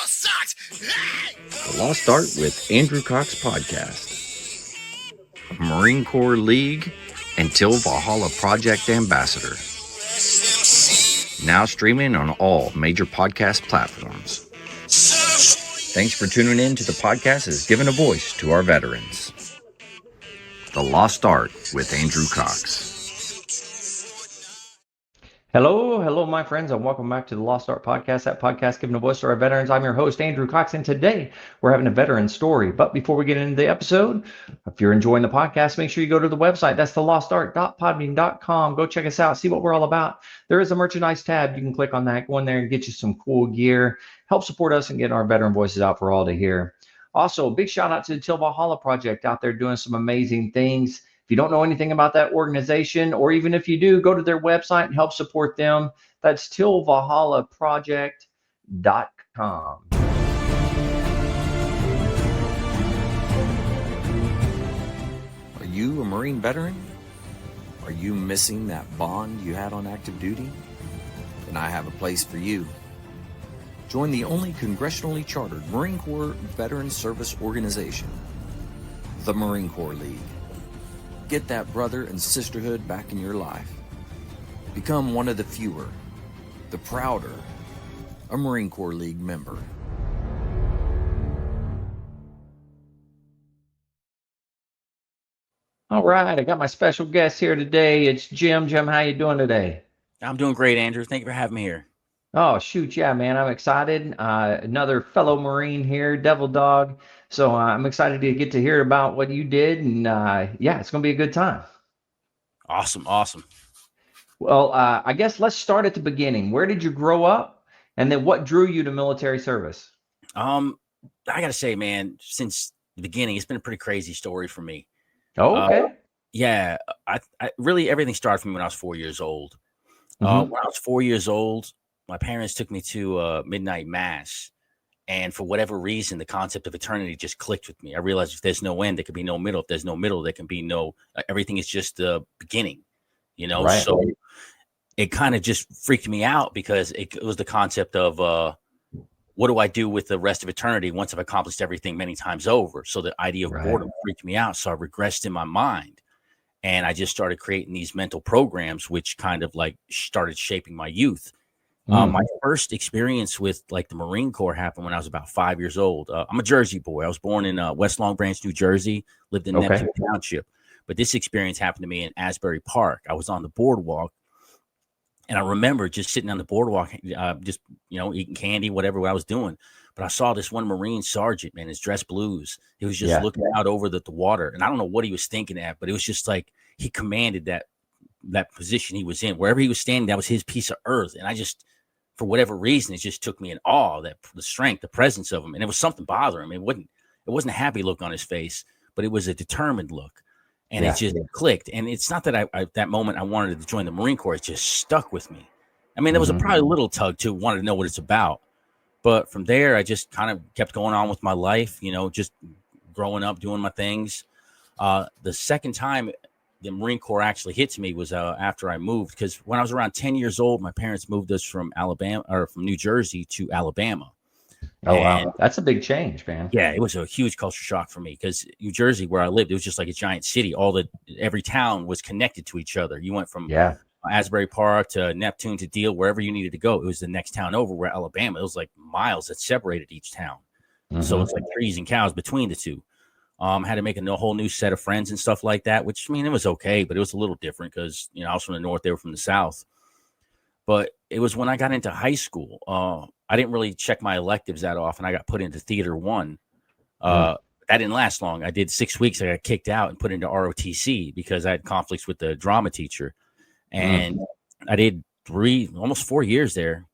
sucks. Hey! The Lost Art with Andrew Cox podcast. Marine Corps League and Till Valhalla Project Ambassador. Now streaming on all major podcast platforms. Thanks for tuning in to the podcast that has given a voice to our veterans. The Lost Art with Andrew Cox. Hello, my friends, and welcome back to the Lost Art Podcast, that podcast giving a voice to our veterans. I'm your host, Andrew Cox, and today we're having a veteran story. But before we get into the episode, if you're enjoying the podcast, make sure you go to the website. That's thelostart.podbean.com. Go check us out, see what we're all about. There is a merchandise tab. You can click on that, go in there and get you some cool gear. Help support us and get our veteran voices out for all to hear. Also, big shout out to the Till Valhalla Project out there doing some amazing things. If you don't know anything about that organization, or even if you do, go to their website and help support them. That's tillvalhallaproject.com. Are you a Marine veteran? Are you missing that bond you had on active duty? Then I have a place for you. Join the only congressionally chartered Marine Corps Veteran Service Organization, the Marine Corps League. Get that brother and sisterhood back in your life. Become one of the fewer, the prouder, a Marine Corps League member. All right, I got my special guest here today. It's Jim. Jim, how you doing today? I'm doing great, Andrew. Thank you for having me here. Oh, shoot. Yeah, man. I'm excited. Another fellow Marine here, Devil Dog. So I'm excited to get to hear about what you did. And yeah, it's going to be a good time. Awesome. Well, I guess let's start at the beginning. Where did you grow up? And then what drew you to military service? I got to say, man, since the beginning, it's been a pretty crazy story for me. Oh, okay. Yeah, I really, everything started for me when I was 4 years old. When I was 4 years old, my parents took me to midnight mass. And for whatever reason, the concept of eternity just clicked with me. I realized if there's no end, there can be no middle. If there's no middle, there can be no, everything is just the beginning, you know? Right. So it kind of just freaked me out because it was the concept of what do I do with the rest of eternity once I've accomplished everything many times over? So the idea of boredom freaked me out. So I regressed in my mind. And I just started creating these mental programs, which kind of like started shaping my youth. My first experience with like the Marine Corps happened when I was about 5 years old. I'm a Jersey boy. I was born in West Long Branch, New Jersey, lived in Neptune Township. But this experience happened to me in Asbury Park. I was on the boardwalk. And I remember just sitting on the boardwalk, just, eating candy, whatever I was doing. But I saw this one Marine sergeant, man, his dress blues. He was just looking out over the water. And I don't know what he was thinking at, but it was just like he commanded that position he was in. Wherever he was standing, that was his piece of earth. And I just, for whatever reason, it just took me in awe, that the strength, the presence of him. And it was something bothering him. It wasn't a happy look on his face, but it was a determined look. And it just clicked. And it's not that I that moment I wanted to join the Marine Corps. It just stuck with me. I mean, there was probably a little tug too, wanted to know what it's about. But from there, I just kind of kept going on with my life, just growing up, doing my things. The second time the Marine Corps actually hit me was after I moved, because when I was around 10 years old, my parents moved us from from New Jersey to Alabama. Oh, wow. That's a big change, man. Yeah, it was a huge culture shock for me because New Jersey, where I lived, it was just like a giant city. Every town was connected to each other. You went from Asbury Park to Neptune to Deal, wherever you needed to go. It was the next town over, where Alabama, it was like miles that separated each town. So it's like trees and cows between the two. Had to make a whole new set of friends and stuff like that, which, I mean, it was okay, but it was a little different because, I was from the north, they were from the south. But it was when I got into high school. I didn't really check my electives that often. I got put into Theater 1. That didn't last long. I did 6 weeks. I got kicked out and put into ROTC because I had conflicts with the drama teacher. And I did almost 4 years there.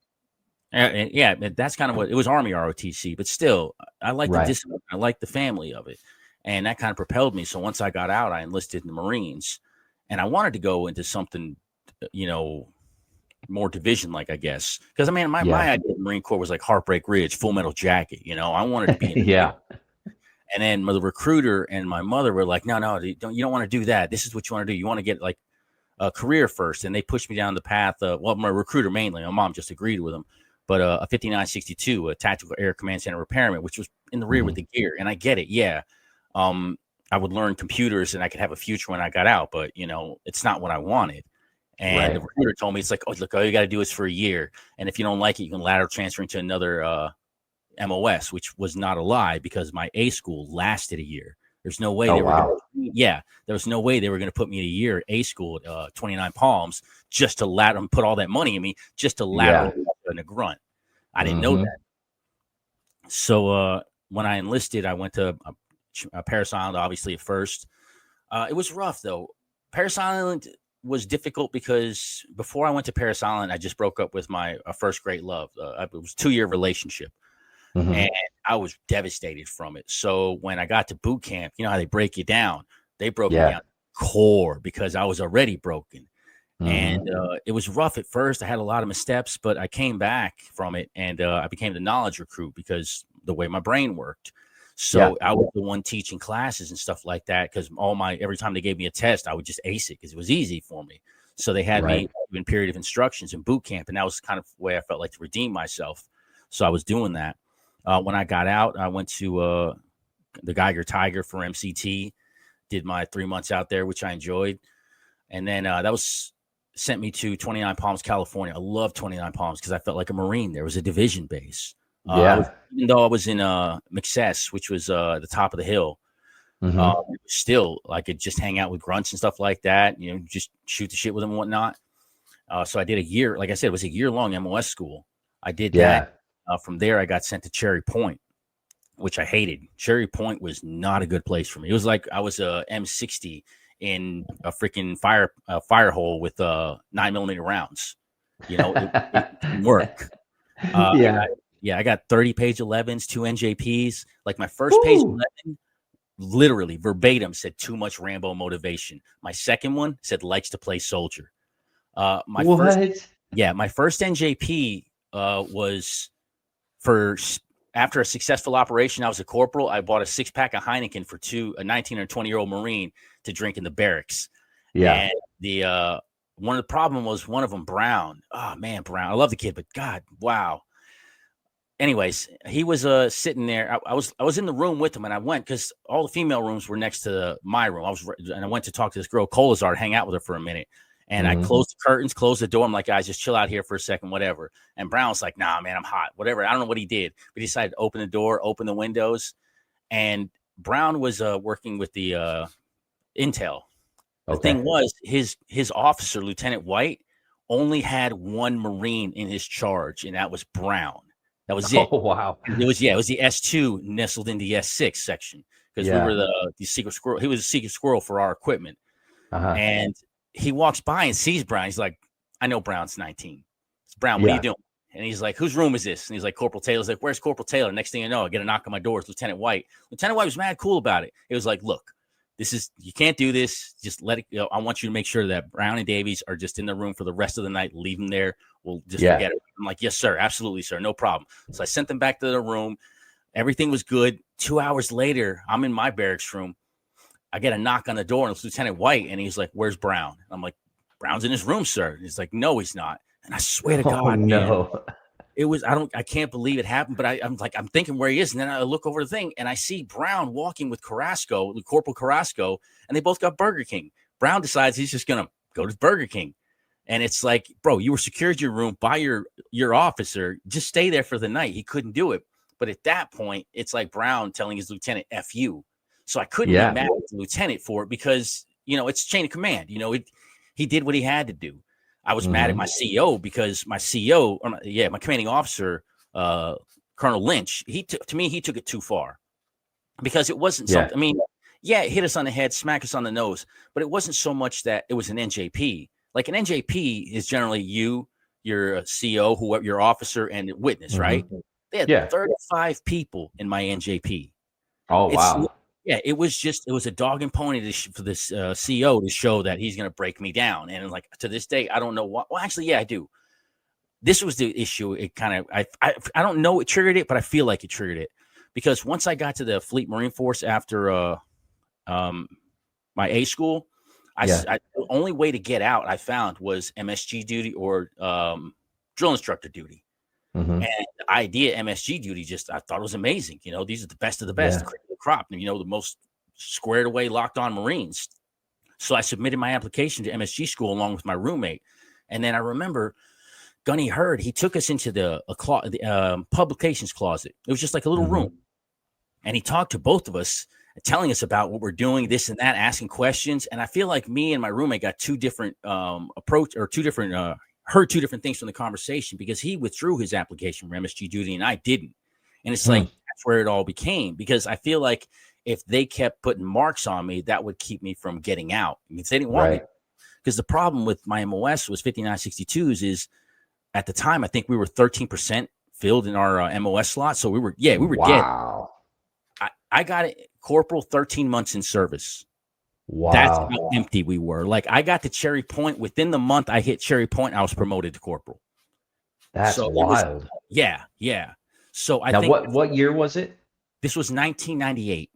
And yeah, that's kind of what it was, Army ROTC. But still, I like the discipline. I like the family of it. And that kind of propelled me. So once I got out, I enlisted in the Marines. And I wanted to go into something, more division-like, I guess. Because, I mean, my idea of the Marine Corps was like Heartbreak Ridge, Full Metal Jacket. I wanted to be in it. And then the recruiter and my mother were like, no, you don't want to do that. This is what you want to do. You want to get like a career first. And they pushed me down the path of, my recruiter mainly. My mom just agreed with him. but a 5962, a tactical air command center repairman, which was in the rear with the gear. And I get it. Yeah. I would learn computers and I could have a future when I got out, but it's not what I wanted. And the recruiter told me, it's like, oh, look, all you got to do is for a year. And if you don't like it, you can lateral transfer into another MOS, which was not a lie because my A school lasted a year. There's no way there was no way they were going to put me in a year A school at 29 Palms just to lateral, put all that money in me just to lateral in a grunt. I didn't know that. So when I enlisted, I went to Parris Island, obviously, at first. It was rough, though. Parris Island was difficult because before I went to Parris Island, I just broke up with my first great love. It was a 2-year relationship. And I was devastated from it. So when I got to boot camp, you know how they break you down. They broke me down core because I was already broken. And it was rough at first. I had a lot of missteps, but I came back from it and I became the knowledge recruit because the way my brain worked. So I was the one teaching classes and stuff like that because every time they gave me a test, I would just ace it because it was easy for me. So they had me in period of instructions in boot camp. And that was kind of the way I felt like to redeem myself. So I was doing that. When I got out, I went to the Geiger Tiger for MCT, did my 3 months out there, which I enjoyed. And then that sent me to 29 Palms, California. I love 29 Palms because I felt like a Marine. There was a division base. Even though I was in McSess, which was the top of the hill, still I could just hang out with grunts and stuff like that, just shoot the shit with them and whatnot. So I did a year. Like I said, it was a year-long MOS school. I did that. From there, I got sent to Cherry Point, which I hated. Cherry Point was not a good place for me. It was like I was a M60 in a freaking fire hole with 9mm rounds. It didn't work. I got 30-page 11s, 2 NJPs. Like my first page 11, literally verbatim said too much Rambo motivation. My second one said likes to play soldier. My first NJP was for after a successful operation. I was a corporal. I bought a 6-pack of Heineken for a 19 or 20-year-old Marine to drink in the barracks. And the one of the problem was one of them, Brown. Oh man, Brown. I love the kid, but God, wow. Anyways, he was sitting there. I was in the room with him, and I went because all the female rooms were next to my room. I went to talk to this girl, Colazar, hang out with her for a minute. And I closed the curtains, closed the door. I'm like, guys, just chill out here for a second, whatever. And Brown's like, nah, man, I'm hot, whatever. I don't know what he did, but he decided to open the door, open the windows. And Brown was working with the intel. The thing was, his officer, Lieutenant White, only had one Marine in his charge, and that was Brown. That was it. Oh, wow. It was the S2 nestled in the S6 section because we were the secret squirrel. He was a secret squirrel for our equipment. And he walks by and sees Brown. He's like, I know Brown's 19. It's Brown. What are you doing? And he's like, whose room is this? And he's like, Corporal Taylor's like, where's Corporal Taylor? Next thing you know, I get a knock on my door. It's Lieutenant White. Lieutenant White was mad cool about it. It was like, look, you can't do this. Just let it go. I want you to make sure that Brown and Davies are just in the room for the rest of the night. Leave them there. We'll just forget it. I'm like, yes, sir. Absolutely, sir. No problem. So I sent them back to their room. Everything was good. 2 hours later, I'm in my barracks room. I get a knock on the door, and it's Lieutenant White, and he's like, where's Brown? I'm like, Brown's in his room, sir. And he's like, no, he's not. And I swear to God, man, it was, I can't believe it happened, but I'm thinking where he is. And then I look over the thing and I see Brown walking with Carrasco, Corporal Carrasco, and they both got Burger King. Brown decides he's just going to go to Burger King. And it's like, bro, you were secured your room by your officer. Just stay there for the night. He couldn't do it. But at that point, it's like Brown telling his lieutenant, F you. So I couldn't be mad at the lieutenant for it because, it's chain of command. He did what he had to do. I was mad at my CO because my CO, my commanding officer, Colonel Lynch, he took it too far because it wasn't something. I mean, it hit us on the head, smack us on the nose, but it wasn't so much that it was an NJP. Like an NJP is generally your CO, whoever your officer and witness, right? They had 35 people in my NJP. Oh, wow. Yeah, it was a dog and pony for this CO to show that he's going to break me down. And like to this day, I don't know what. Well, actually, I do. This was the issue. It kind of, I don't know what triggered it, but I feel like it triggered it because once I got to the Fleet Marine Force after my A school, the only way to get out I found was MSG duty or drill instructor duty. And the idea MSG duty, I thought it was amazing. These are the best of the best, the cream of the crop, and the most squared away, locked on Marines. So I submitted my application to MSG school along with my roommate. And then I remember Gunny Hurd, he took us into the publications closet. It was just like a little room. And he talked to both of us, telling us about what we're doing, this and that, asking questions. And I feel like me and my roommate got two different heard two different things from the conversation, because he withdrew his application for MSG duty and I didn't. And it's like, that's where it all became, because I feel like if they kept putting marks on me, that would keep me from getting out. I mean, if they didn't want me, because the problem with my MOS was 5962s is, at the time, I think we were 13% filled in our MOS slot. So we were dead. I got it, corporal, 13 months in service. Wow. That's how empty we were. Like, I got to Cherry Point. Within the month I hit Cherry Point, I was promoted to corporal. That's wild. Yeah. So I think what year was it? This was 1998.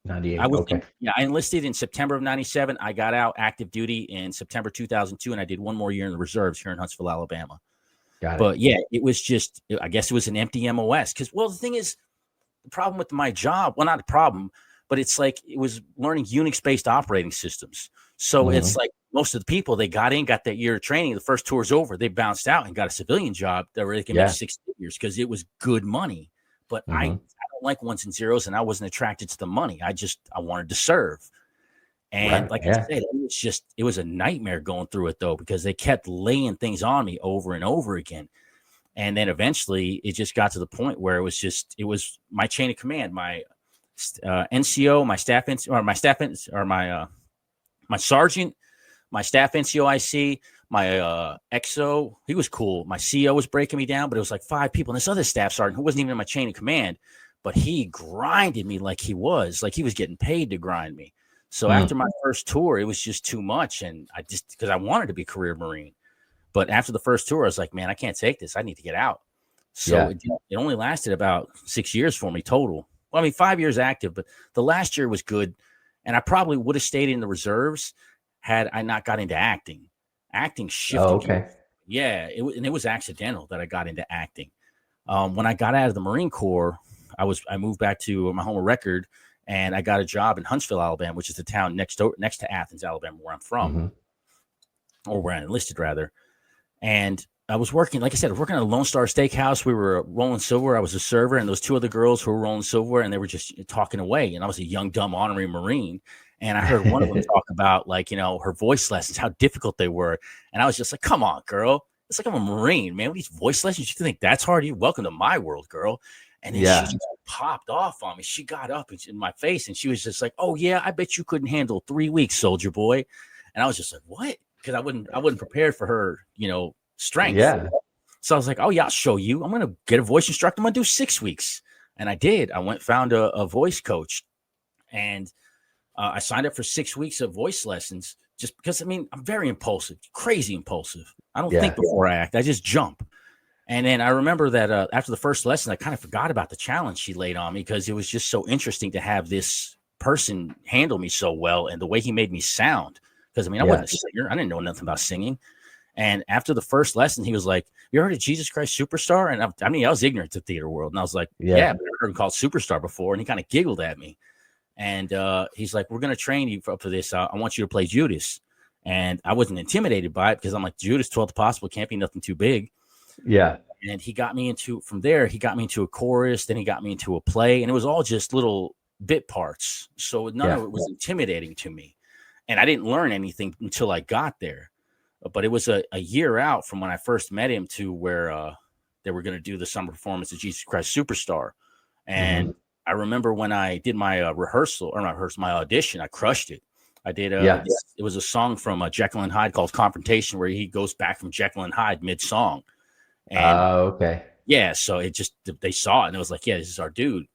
98. I enlisted in September of 97. I got out active duty in September 2002, and I did one more year in the reserves here in Huntsville, Alabama. But yeah, it was just, I guess it was an empty MOS. Because, the thing is, the problem with my job, not a problem, but it's like, it was learning Unix-based operating systems. So it's like, most of the people, they got that year of training. The first tour's over. They bounced out and got a civilian job that where they can make 6 figures, because it was good money. But I don't like ones and zeros, and I wasn't attracted to the money. I wanted to serve. And I said, it was a nightmare going through it, though, because they kept laying things on me over and over again. And then eventually it just got to the point where it was my chain of command, my NCO, my sergeant, my staff NCO IC, my XO. He was cool. My CO was breaking me down, but it was like 5 people. And this other staff sergeant who wasn't even in my chain of command, but he grinded me like he was getting paid to grind me. So after my first tour, it was just too much. And because I wanted to be a career Marine. But after the first tour, I was like, man, I can't take this. I need to get out. So it only lasted about 6 years for me total. Well, I mean, 5 years active, but the last year was good. And I probably would have stayed in the reserves had I not got into acting. Acting shifted. Oh, okay. Yeah. It was accidental that I got into acting. When I got out of the Marine Corps, I moved back to my home of record, and I got a job in Huntsville, Alabama, which is the town next to Athens, Alabama, where I'm from, or where I enlisted rather. And I was working, like I said, I was working at a Lone Star Steakhouse. We were rolling silver. I was a server, and those 2 other girls who were rolling silver, and they were just talking away. And I was a young, dumb, honorary Marine. And I heard one of them talk about, her voice lessons, how difficult they were. And I was just like, come on, girl. It's like, I'm a Marine, man. With these voice lessons, you think that's hard? You're welcome to my world, girl. And then she just popped off on me. She got up in my face, and she was just like, oh, yeah, I bet you couldn't handle 3 weeks, soldier boy. And I was just like, what? Because I wasn't prepared for her, strength. Yeah. So I was like, oh, yeah, I'll show you. I'm going to get a voice instructor. I'm going to do 6 weeks. And I did. I found a voice coach, and I signed up for 6 weeks of voice lessons just because, I'm very impulsive, crazy impulsive. I don't think before I act. I just jump. And then I remember that after the first lesson, I kind of forgot about the challenge she laid on me, because it was just so interesting to have this person handle me so well, and the way he made me sound. Because, I wasn't a singer. I didn't know nothing about singing. And after the first lesson, he was like, you heard of Jesus Christ Superstar? And I was ignorant to theater world. And I was like, yeah, but I've heard him called Superstar before. And he kind of giggled at me. And he's like, we're going to train you for this. I want you to play Judas. And I wasn't intimidated by it, because I'm like, Judas, 12th Apostle, can't be nothing too big. Yeah. And he got me into a chorus. Then he got me into a play. And it was all just little bit parts. So none of it was intimidating to me. And I didn't learn anything until I got there. But it was a year out from when I first met him to where they were going to do the summer performance of Jesus Christ Superstar. And I remember when I did my my audition, I crushed it. I did. It was a song from Jekyll and Hyde called Confrontation, where he goes back from Jekyll and Hyde mid-song. And yeah, so they saw it, and it was like, yeah, this is our dude.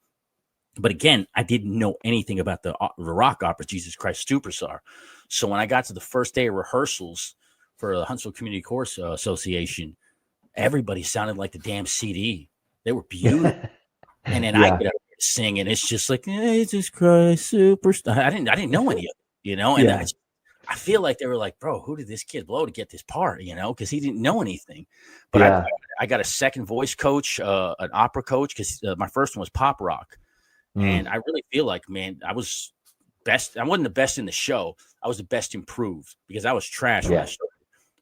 But again, I didn't know anything about the rock opera Jesus Christ Superstar. So when I got to the first day of rehearsals for the Huntsville Community Chorus Association, everybody sounded like the damn CD. They were beautiful. And then I get up and sing, and it's just like, Jesus Christ Superstar. I didn't know any of it, And I feel like they were like, bro, who did this kid blow to get this part, because he didn't know anything. But I I got a second voice coach, an opera coach, because my first one was pop rock. And I really feel like, man, I was best. I wasn't the best in the show. I was the best improved because I was trash when I started.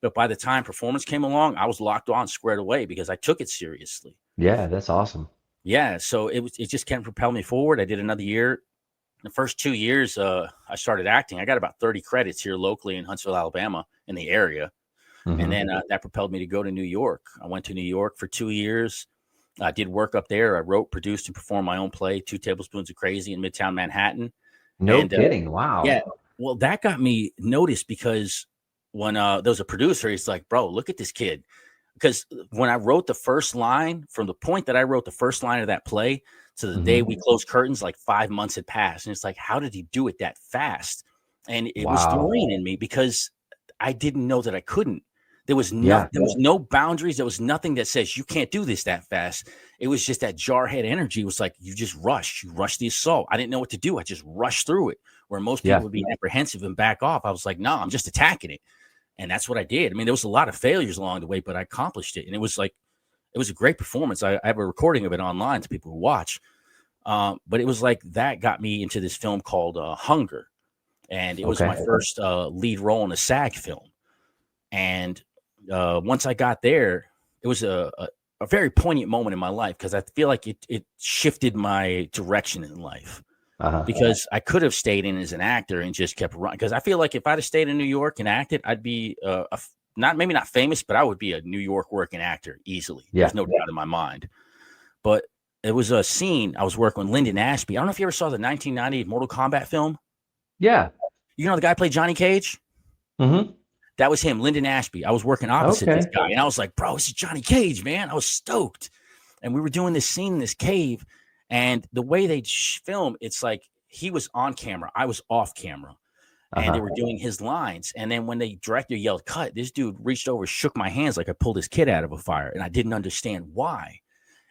But by the time performance came along, I was locked on, squared away because I took it seriously. Yeah, that's awesome. Yeah, so it just kept propelling me forward. I did another year. The first 2 years, I started acting. I got about 30 credits here locally in Huntsville, Alabama, in the area. And then that propelled me to go to New York. I went to New York for 2 years. I did work up there. I wrote, produced, and performed my own play, 2 Tablespoons of Crazy in Midtown Manhattan. No kidding. Wow. Yeah. Well, that got me noticed because when there was a producer, he's like, bro, look at this kid. Because when I wrote the first line, from the point that I wrote the first line of that play to the day we closed curtains, like 5 months had passed. And it's like, how did he do it that fast? And it was throwing in me because I didn't know that I couldn't. There was no boundaries. There was nothing that says you can't do this that fast. It was just that jarhead energy. It was like you just rushed. You rushed the assault. I didn't know what to do. I just rushed through it. Where most people would be apprehensive and back off. I was like, no, I'm just attacking it. And that's what I did. I mean, there was a lot of failures along the way, but I accomplished it. And it was a great performance. I have a recording of it online to people who watch. But it was like that got me into this film called Hunger. And it was my first lead role in a SAG film. And once I got there, it was a very poignant moment in my life because I feel like it shifted my direction in life. Because I could have stayed in as an actor and just kept running. Because I feel like if I'd have stayed in New York and acted, I'd be maybe not famous, but I would be a New York working actor easily. There's no doubt in my mind. But it was a scene I was working with Lyndon Ashby. I don't know if you ever saw the 1990 Mortal Kombat film. Yeah. You know the guy who played Johnny Cage? That was him, Lyndon Ashby. I was working opposite this guy. And I was like, bro, this is Johnny Cage, man. I was stoked. And we were doing this scene in this cave. And the way they film, it's like he was on camera. I was off camera. And they were doing his lines. And then when the director yelled, cut, this dude reached over, shook my hands like I pulled his kid out of a fire. And I didn't understand why.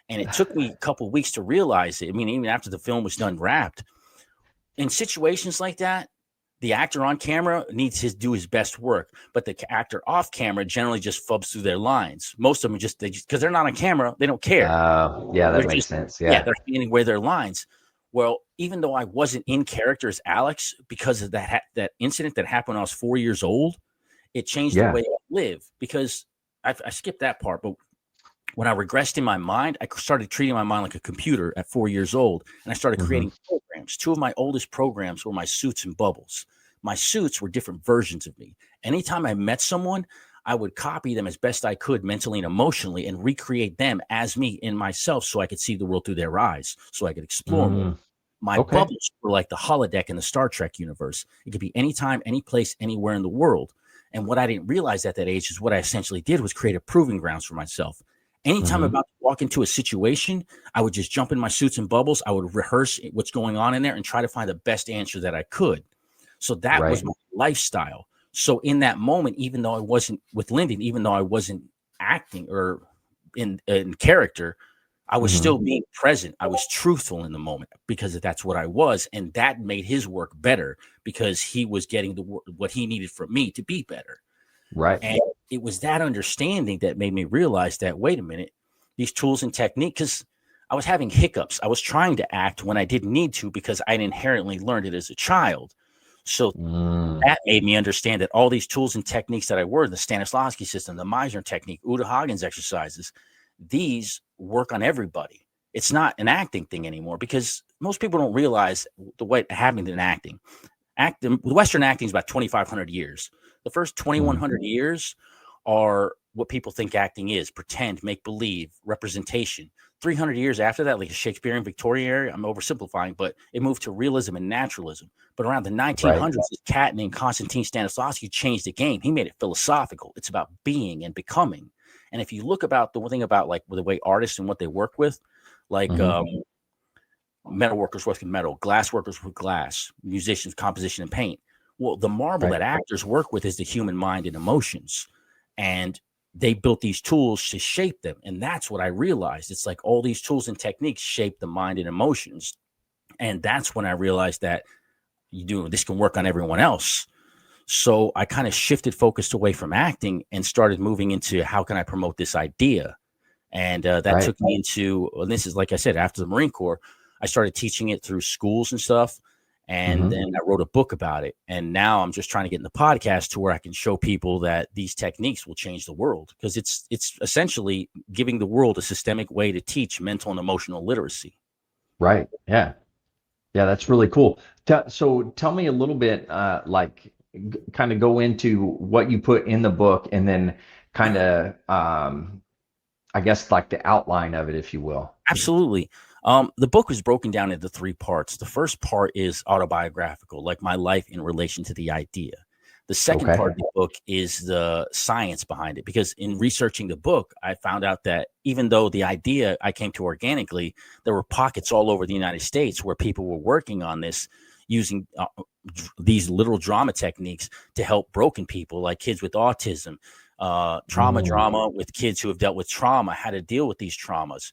And it took me a couple of weeks to realize it. I mean, even after the film was done wrapped. In situations like that, the actor on camera needs to do his best work, but the actor off camera generally just fubs through their lines. Most of them just because they're not on camera, they don't care. That makes sense. Yeah, they're handing away their lines. Well, even though I wasn't in character as Alex because of that incident that happened when I was 4 years old, it changed the way I live. Because I skipped that part, but when I regressed in my mind, I started treating my mind like a computer at 4 years old, and I started creating programs. 2 of my oldest programs were my Suits and Bubbles. My suits were different versions of me. Anytime I met someone, I would copy them as best I could mentally and emotionally and recreate them as me in myself so I could see the world through their eyes, so I could explore more. My bubbles were like the holodeck in the Star Trek universe. It could be anytime, any place, anywhere in the world. And what I didn't realize at that age is what I essentially did was create a proving grounds for myself. Anytime I'm about to walk into a situation, I would just jump in my Suits and Bubbles. I would rehearse what's going on in there and try to find the best answer that I could. So that was my lifestyle. So in that moment, even though I wasn't with Lyndon, even though I wasn't acting or in character, I was still being present. I was truthful in the moment because that's what I was. And that made his work better because he was getting what he needed from me to be better. Right. And it was that understanding that made me realize that, wait a minute, these tools and technique, because I was having hiccups. I was trying to act when I didn't need to because I inherently learned it as a child. So that made me understand that all these tools and techniques that I were, the Stanislavski system, the Meisner technique, Uta Hagen's exercises, these work on everybody. It's not an acting thing anymore because most people don't realize the way happening in acting. Western acting is about 2,500 years. The first 2,100 years are what people think acting is: pretend, make believe, representation. 300 years after that, like the Shakespearean Victorian era, I'm oversimplifying, but it moved to realism and naturalism. But around the 1900s, this cat named Konstantin Stanislavski changed the game. He made it philosophical. It's about being and becoming. And if you look about the thing about like the way artists and what they work with, like metal workers work with metal, glass workers with glass, musicians, composition and paint. Well, the marble that actors work with is the human mind and emotions. And they built these tools to shape them. And that's what I realized. It's like all these tools and techniques shape the mind and emotions. And that's when I realized that this can work on everyone else. So I kind of shifted focus away from acting and started moving into how can I promote this idea? And that took me into, and this is, like I said, after the Marine Corps, I started teaching it through schools and stuff. And then I wrote a book about it. And now I'm just trying to get in the podcast to where I can show people that these techniques will change the world, because it's essentially giving the world a systemic way to teach mental and emotional literacy. Right. Yeah. Yeah, that's really cool. So tell me a little bit, kind of go into what you put in the book, and then kind of, I guess, like the outline of it, if you will. Absolutely. The book was broken down into 3 parts. The first part is autobiographical, like my life in relation to the idea. The second part of the book is the science behind it, because in researching the book, I found out that even though the idea I came to organically, there were pockets all over the United States where people were working on this using these literal drama techniques to help broken people, like kids with autism, drama with kids who have dealt with trauma, how to deal with these traumas.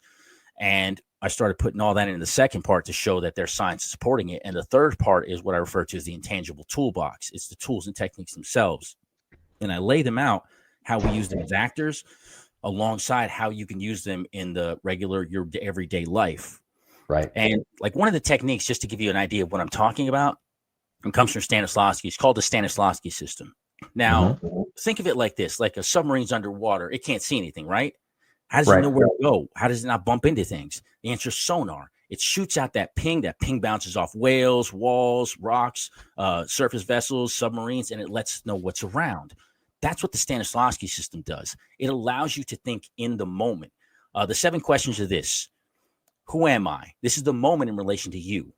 And I started putting all that in the second part to show that there's science supporting it. And the third part is what I refer to as the intangible toolbox. It's the tools and techniques themselves. And I lay them out, how we use them as actors, alongside how you can use them in your everyday life. Right. And like one of the techniques, just to give you an idea of what I'm talking about, it comes from Stanislavski. It's called the Stanislavski system. Now, think of it like this, like a submarine's underwater. It can't see anything, right? How does it know where to go? How does it not bump into things? The answer is sonar. It shoots out that ping. That ping bounces off whales, walls, rocks, surface vessels, submarines, and it lets us know what's around. That's what the Stanislavski system does. It allows you to think in the moment. The 7 questions are this. Who am I? This is the moment in relation to you.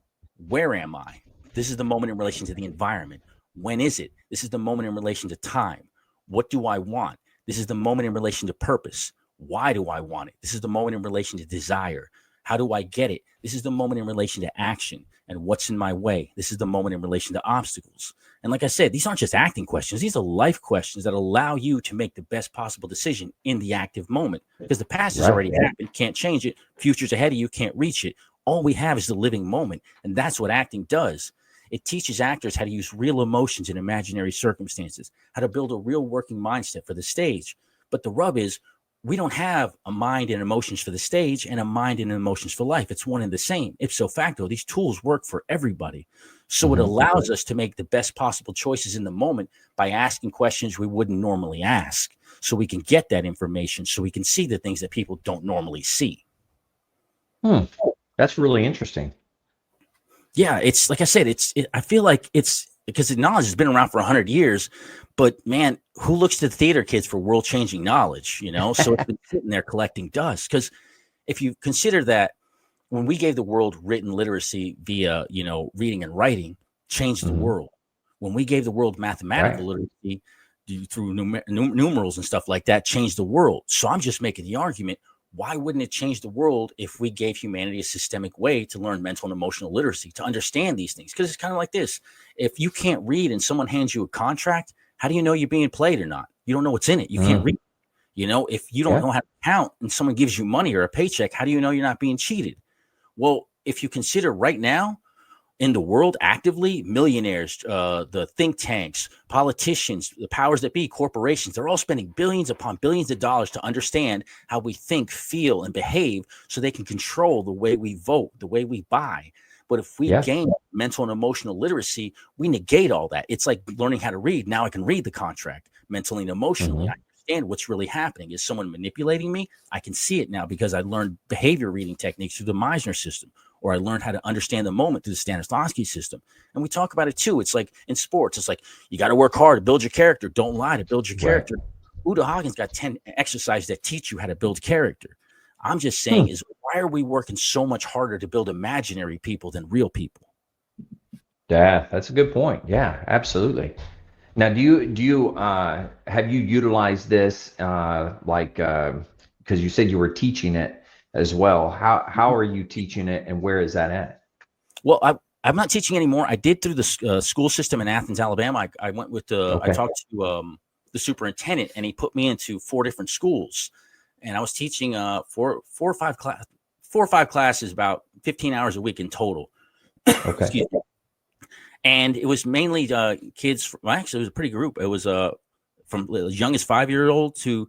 Where am I? This is the moment in relation to the environment. When is it? This is the moment in relation to time. What do I want? This is the moment in relation to purpose. Why do I want it? This is the moment in relation to desire. How do I get it? This is the moment in relation to action. And what's in my way? This is the moment in relation to obstacles. And like I said, these aren't just acting questions. These are life questions that allow you to make the best possible decision in the active moment, because the past has already happened. Can't change it. Future's ahead of you. Can't reach it. All we have is the living moment. And that's what acting does. It teaches actors how to use real emotions in imaginary circumstances, how to build a real working mindset for the stage. But the rub is, we don't have a mind and emotions for the stage and a mind and emotions for life. It's one and the same. Ipso facto, these tools work for everybody. So it allows us to make the best possible choices in the moment by asking questions we wouldn't normally ask, so we can get that information, so we can see the things that people don't normally see. That's really interesting. Yeah, it's like I said, I feel like it's because the knowledge has been around for 100 years, but man, who looks to the theater kids for world-changing knowledge, So it's been sitting there collecting dust. Because if you consider that when we gave the world written literacy via, reading and writing, changed the world. When we gave the world mathematical literacy through numerals and stuff like that, changed the world. So I'm just making the argument, why wouldn't it change the world if we gave humanity a systemic way to learn mental and emotional literacy, to understand these things? Because it's kind of like this. If you can't read and someone hands you a contract, how do you know you're being played or not? You don't know what's in it. You can't read. If you don't know how to count and someone gives you money or a paycheck, how do you know you're not being cheated? Well, if you consider right now in the world actively, millionaires, the think tanks, politicians, the powers that be, corporations, they're all spending billions upon billions of dollars to understand how we think, feel, and behave, so they can control the way we vote, the way we buy. But if we gain mental and emotional literacy, we negate all that. It's like learning how to read. Now I can read the contract mentally and emotionally. I understand what's really happening. Is someone manipulating me? I can see it now because I learned behavior reading techniques through the Meisner system, or I learned how to understand the moment through the Stanislavski system. And we talk about it too. It's like in sports, it's like, you got to work hard to build your character. Don't lie to build your character. Udo Hagen's got 10 exercises that teach you how to build character. I'm just saying is, why are we working so much harder to build imaginary people than real people? Yeah, that's a good point. Yeah, absolutely. Now, do you have you utilized this because you said you were teaching it as well? How are you teaching it, and where is that at? Well, I'm not teaching anymore. I did through the school system in Athens, Alabama. I went with I talked to the superintendent, and he put me into 4 different schools, and I was teaching four or five classes, about 15 hours a week in total. Okay. Excuse me. And it was mainly kids. Actually, it was a pretty group. It was from as young as 5-year-old to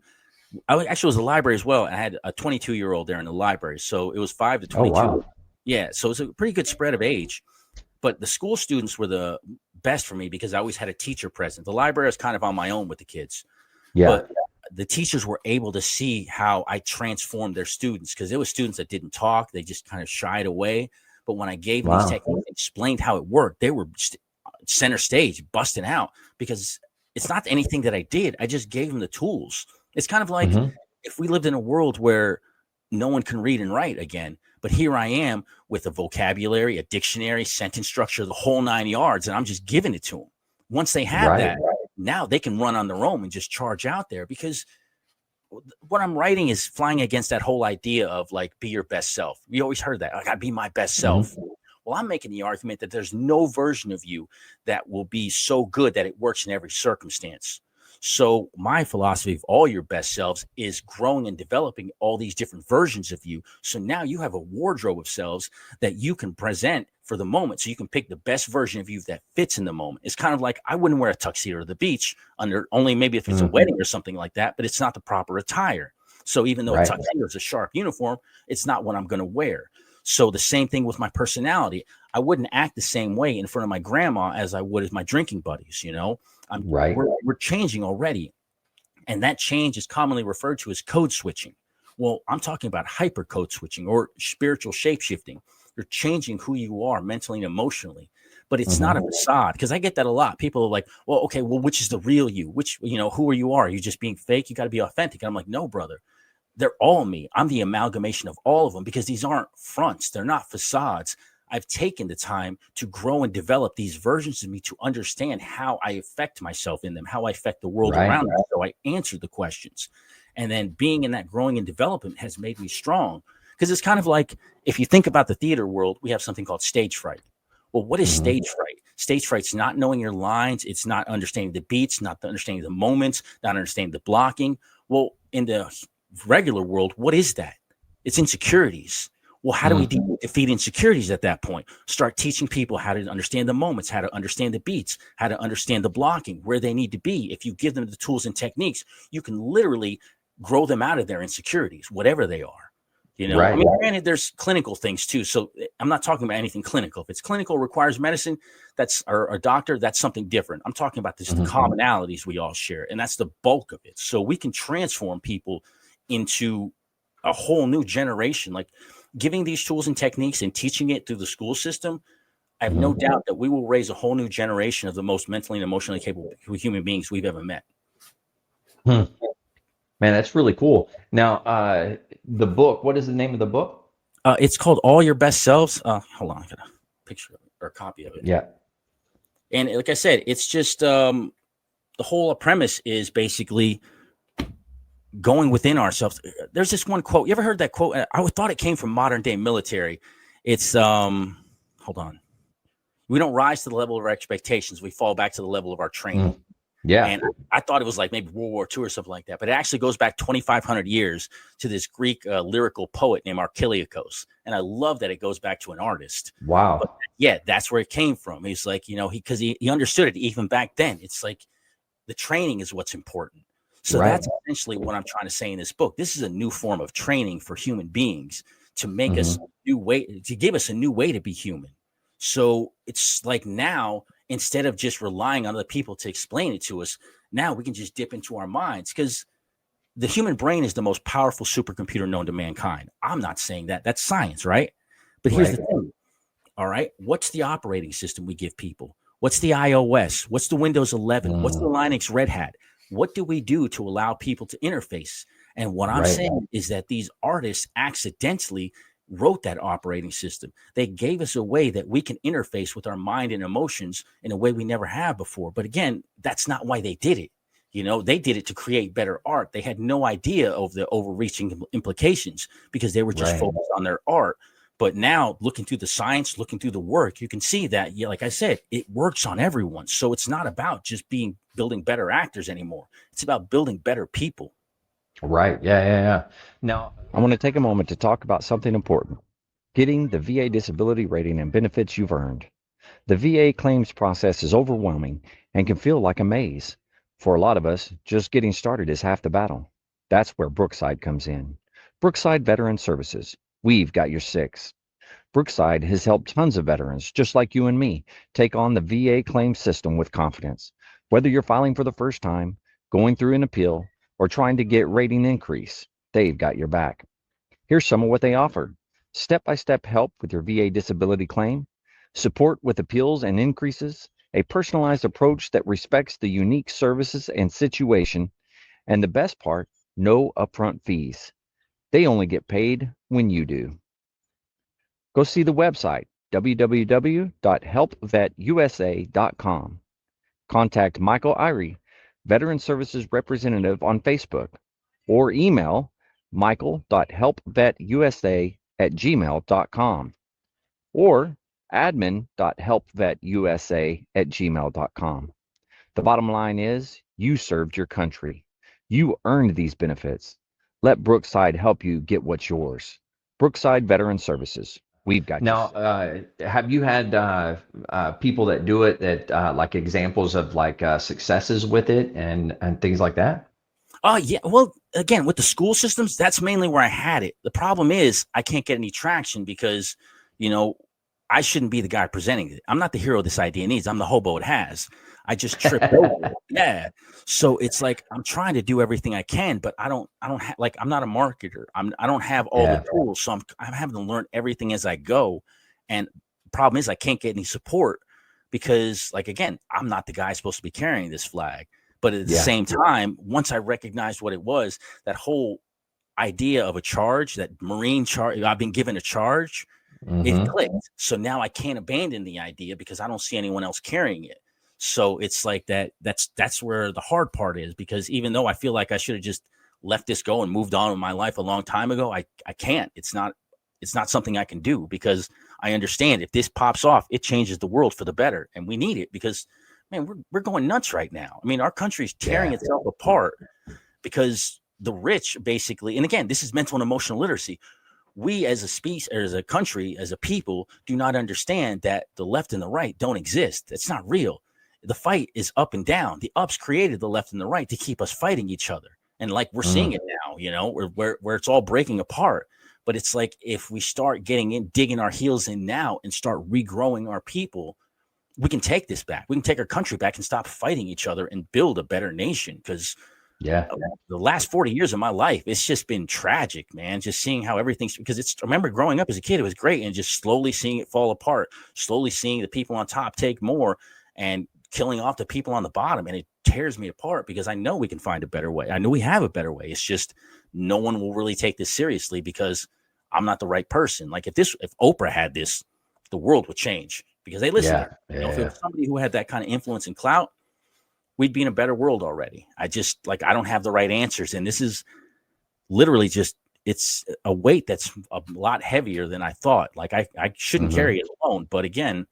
Actually was a library as well. I had a 22-year-old there in the library, so it was 5 to Oh, 22. wow. Yeah, so it's a pretty good spread of age. But the school students were the best for me because I always had a teacher present. The library was kind of on my own with the kids, Yeah. but the teachers were able to see how I transformed their students, because there were students that didn't talk. They just kind of shied away. But when I gave them these Wow. techniques, explained how it worked, they were center stage, busting out, because it's not anything that I did. I just gave them the tools. It's kind of like if we lived in a world where no one can read and write again, but here I am with a vocabulary, a dictionary, sentence structure, the whole 9 yards, and I'm just giving it to them. Once they have that, now they can run on their own and just charge out there, because what I'm writing is flying against that whole idea of like, be your best self. We always heard that. I got to be my best self. Well, I'm making the argument that there's no version of you that will be so good that it works in every circumstance. So my philosophy of all your best selves is growing and developing all these different versions of you. So now you have a wardrobe of selves that you can present for the moment. So you can pick the best version of you that fits in the moment. It's kind of like, I wouldn't wear a tuxedo to the beach under, only maybe if it's a wedding or something like that, but it's not the proper attire. So even though a tuxedo is a sharp uniform, it's not what I'm going to wear. So the same thing with my personality. I wouldn't act the same way in front of my grandma as I would with my drinking buddies. You know, we're changing already. And that change is commonly referred to as code switching. Well, I'm talking about hyper code switching or spiritual shape shifting. You're changing who you are mentally and emotionally, but it's not a facade. Because I get that a lot. People are like, well, okay, well, which is the real you? Which, you know, who are you? Are you just being fake? You got to be authentic. And I'm like, no, brother. They're all me. I'm the amalgamation of all of them, because these aren't fronts. They're not facades. I've taken the time to grow and develop these versions of me to understand how I affect myself in them, how I affect the world around me. So I answer the questions. And then being in that growing and development has made me strong, because it's kind of like, if you think about the theater world, we have something called stage fright. Well, what is stage fright? Stage fright's not knowing your lines. It's not understanding the beats, not understanding the moments, not understanding the blocking. Well, in the regular world, what is that? It's insecurities. Well, how do we defeat insecurities at that point? Start teaching people how to understand the moments, how to understand the beats, how to understand the blocking, where they need to be. If you give them the tools and techniques, you can literally grow them out of their insecurities, whatever they are. You know, I mean, granted, there's clinical things too. So I'm not talking about anything clinical. If it's clinical, requires medicine, that's or a doctor, that's something different. I'm talking about this, the commonalities we all share, and that's the bulk of it. So we can transform people into a whole new generation, like giving these tools and techniques and teaching it through the school system. I have no doubt that we will raise a whole new generation of the most mentally and emotionally capable human beings we've ever met. Man, that's really cool. Now, the book, what is the name of the book? It's called All Your Best Selves. Hold on, I got a picture of it, or a copy of it. Yeah. And like I said, it's just the whole premise is basically going within ourselves. There's this one quote. You ever heard that quote? I thought it came from modern day military. It's hold on. We don't rise to the level of our expectations. We fall back to the level of our training. Yeah. And I thought it was like maybe World War II or something like that, but it actually goes back 2,500 years to this Greek lyrical poet named Archiliakos. And I love that it goes back to an artist. Wow. But yeah, that's where it came from. He's like, you know, because he understood it even back then. It's like the training is what's important. So that's essentially what I'm trying to say in this book. This is a new form of training for human beings to make us a new way, to give us a new way to be human. So it's like now, instead of just relying on other people to explain it to us, now we can just dip into our minds, because the human brain is the most powerful supercomputer known to mankind. I'm not saying that. That's science, right? But here's the thing. All right. What's the operating system we give people? What's the iOS? What's the Windows 11? What's the Linux Red Hat? What do we do to allow people to interface? And what I'm saying is that these artists accidentally wrote that operating system. They gave us a way that we can interface with our mind and emotions in a way we never have before. But again, that's not why they did it. You know, they did it to create better art. They had no idea of the overreaching implications, because they were just focused on their art. But now, looking through the science, looking through the work, you can see that, yeah, like I said, it works on everyone. So it's not about just building better actors anymore. It's about building better people. Right. Yeah. Now, I want to take a moment to talk about something important: getting the VA disability rating and benefits you've earned. The VA claims process is overwhelming and can feel like a maze. For a lot of us, just getting started is half the battle. That's where Brookside comes in. Brookside Veteran Services. We've got your six. Brookside has helped tons of veterans, just like you and me, take on the VA claim system with confidence. Whether you're filing for the first time, going through an appeal, or trying to get rating increase, they've got your back. Here's some of what they offer. Step-by-step help with your VA disability claim, support with appeals and increases, a personalized approach that respects the unique services and situation, and the best part, no upfront fees. They only get paid when you do. Go see the website, www.helpvetusa.com. Contact Michael Irie, Veteran Services Representative on Facebook, or email michael.helpvetusa@gmail.com or admin.helpvetusa@gmail.com. The bottom line is you served your country. You earned these benefits. Let Brookside help you get what's yours. Brookside Veteran Services. We've got Now, have you had people that do it that like examples of like successes with it and things like that? Oh, yeah. Well, again, with the school systems, that's mainly where I had it. The problem is I can't get any traction because, I shouldn't be the guy presenting it. I'm not the hero this idea needs. I'm the hobo it has. I just tripped over it. Yeah. So it's like I'm trying to do everything I can, but I don't have, like, I'm not a marketer. I don't have all the tools. So I'm having to learn everything as I go. And the problem is I can't get any support because, like, again, I'm not the guy supposed to be carrying this flag. But at the same time, once I recognized what it was, that whole idea of a charge, that Marine charge, I've been given a charge, it clicked. So now I can't abandon the idea because I don't see anyone else carrying it. So it's like that's where the hard part is, because even though I feel like I should have just let this go and moved on with my life a long time ago, I can't. It's not something I can do because I understand if this pops off, it changes the world for the better. And we need it because, man, we're going nuts right now. I mean, our country's tearing itself apart because the rich basically, and again, this is mental and emotional literacy. We as a species, or as a country, as a people, do not understand that the left and the right don't exist. It's not real. The fight is up and down. The ups created the left and the right to keep us fighting each other. And like we're seeing it now, where it's all breaking apart. But it's like if we start digging our heels in now and start regrowing our people, we can take this back. We can take our country back and stop fighting each other and build a better nation. Because the last 40 years of my life, it's just been tragic, man. Just seeing how everything's, because I remember growing up as a kid, it was great. And just slowly seeing it fall apart, slowly seeing the people on top take more and killing off the people on the bottom. And it tears me apart because I know we can find a better way. I know we have a better way. It's just no one will really take this seriously because I'm not the right person. Like if Oprah had this, the world would change because they listen to her. If it was somebody who had that kind of influence and clout, we'd be in a better world already. I don't have the right answers. And this is literally it's a weight that's a lot heavier than I thought. Like I shouldn't carry it alone. But again,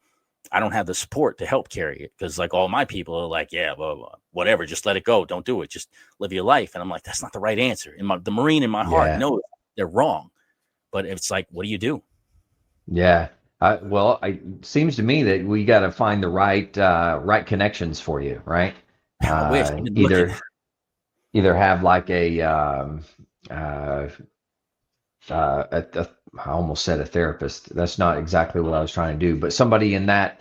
I don't have the support to help carry it because like all my people are like, yeah, blah, blah, whatever, just let it go. Don't do it. Just live your life. And I'm like, that's not the right answer. And the Marine in my heart knows they're wrong. But it's like, what do you do? Yeah. It seems to me that we got to find the right connections for you, right? I wish. Either have like I almost said a therapist. That's not exactly what I was trying to do, but somebody in that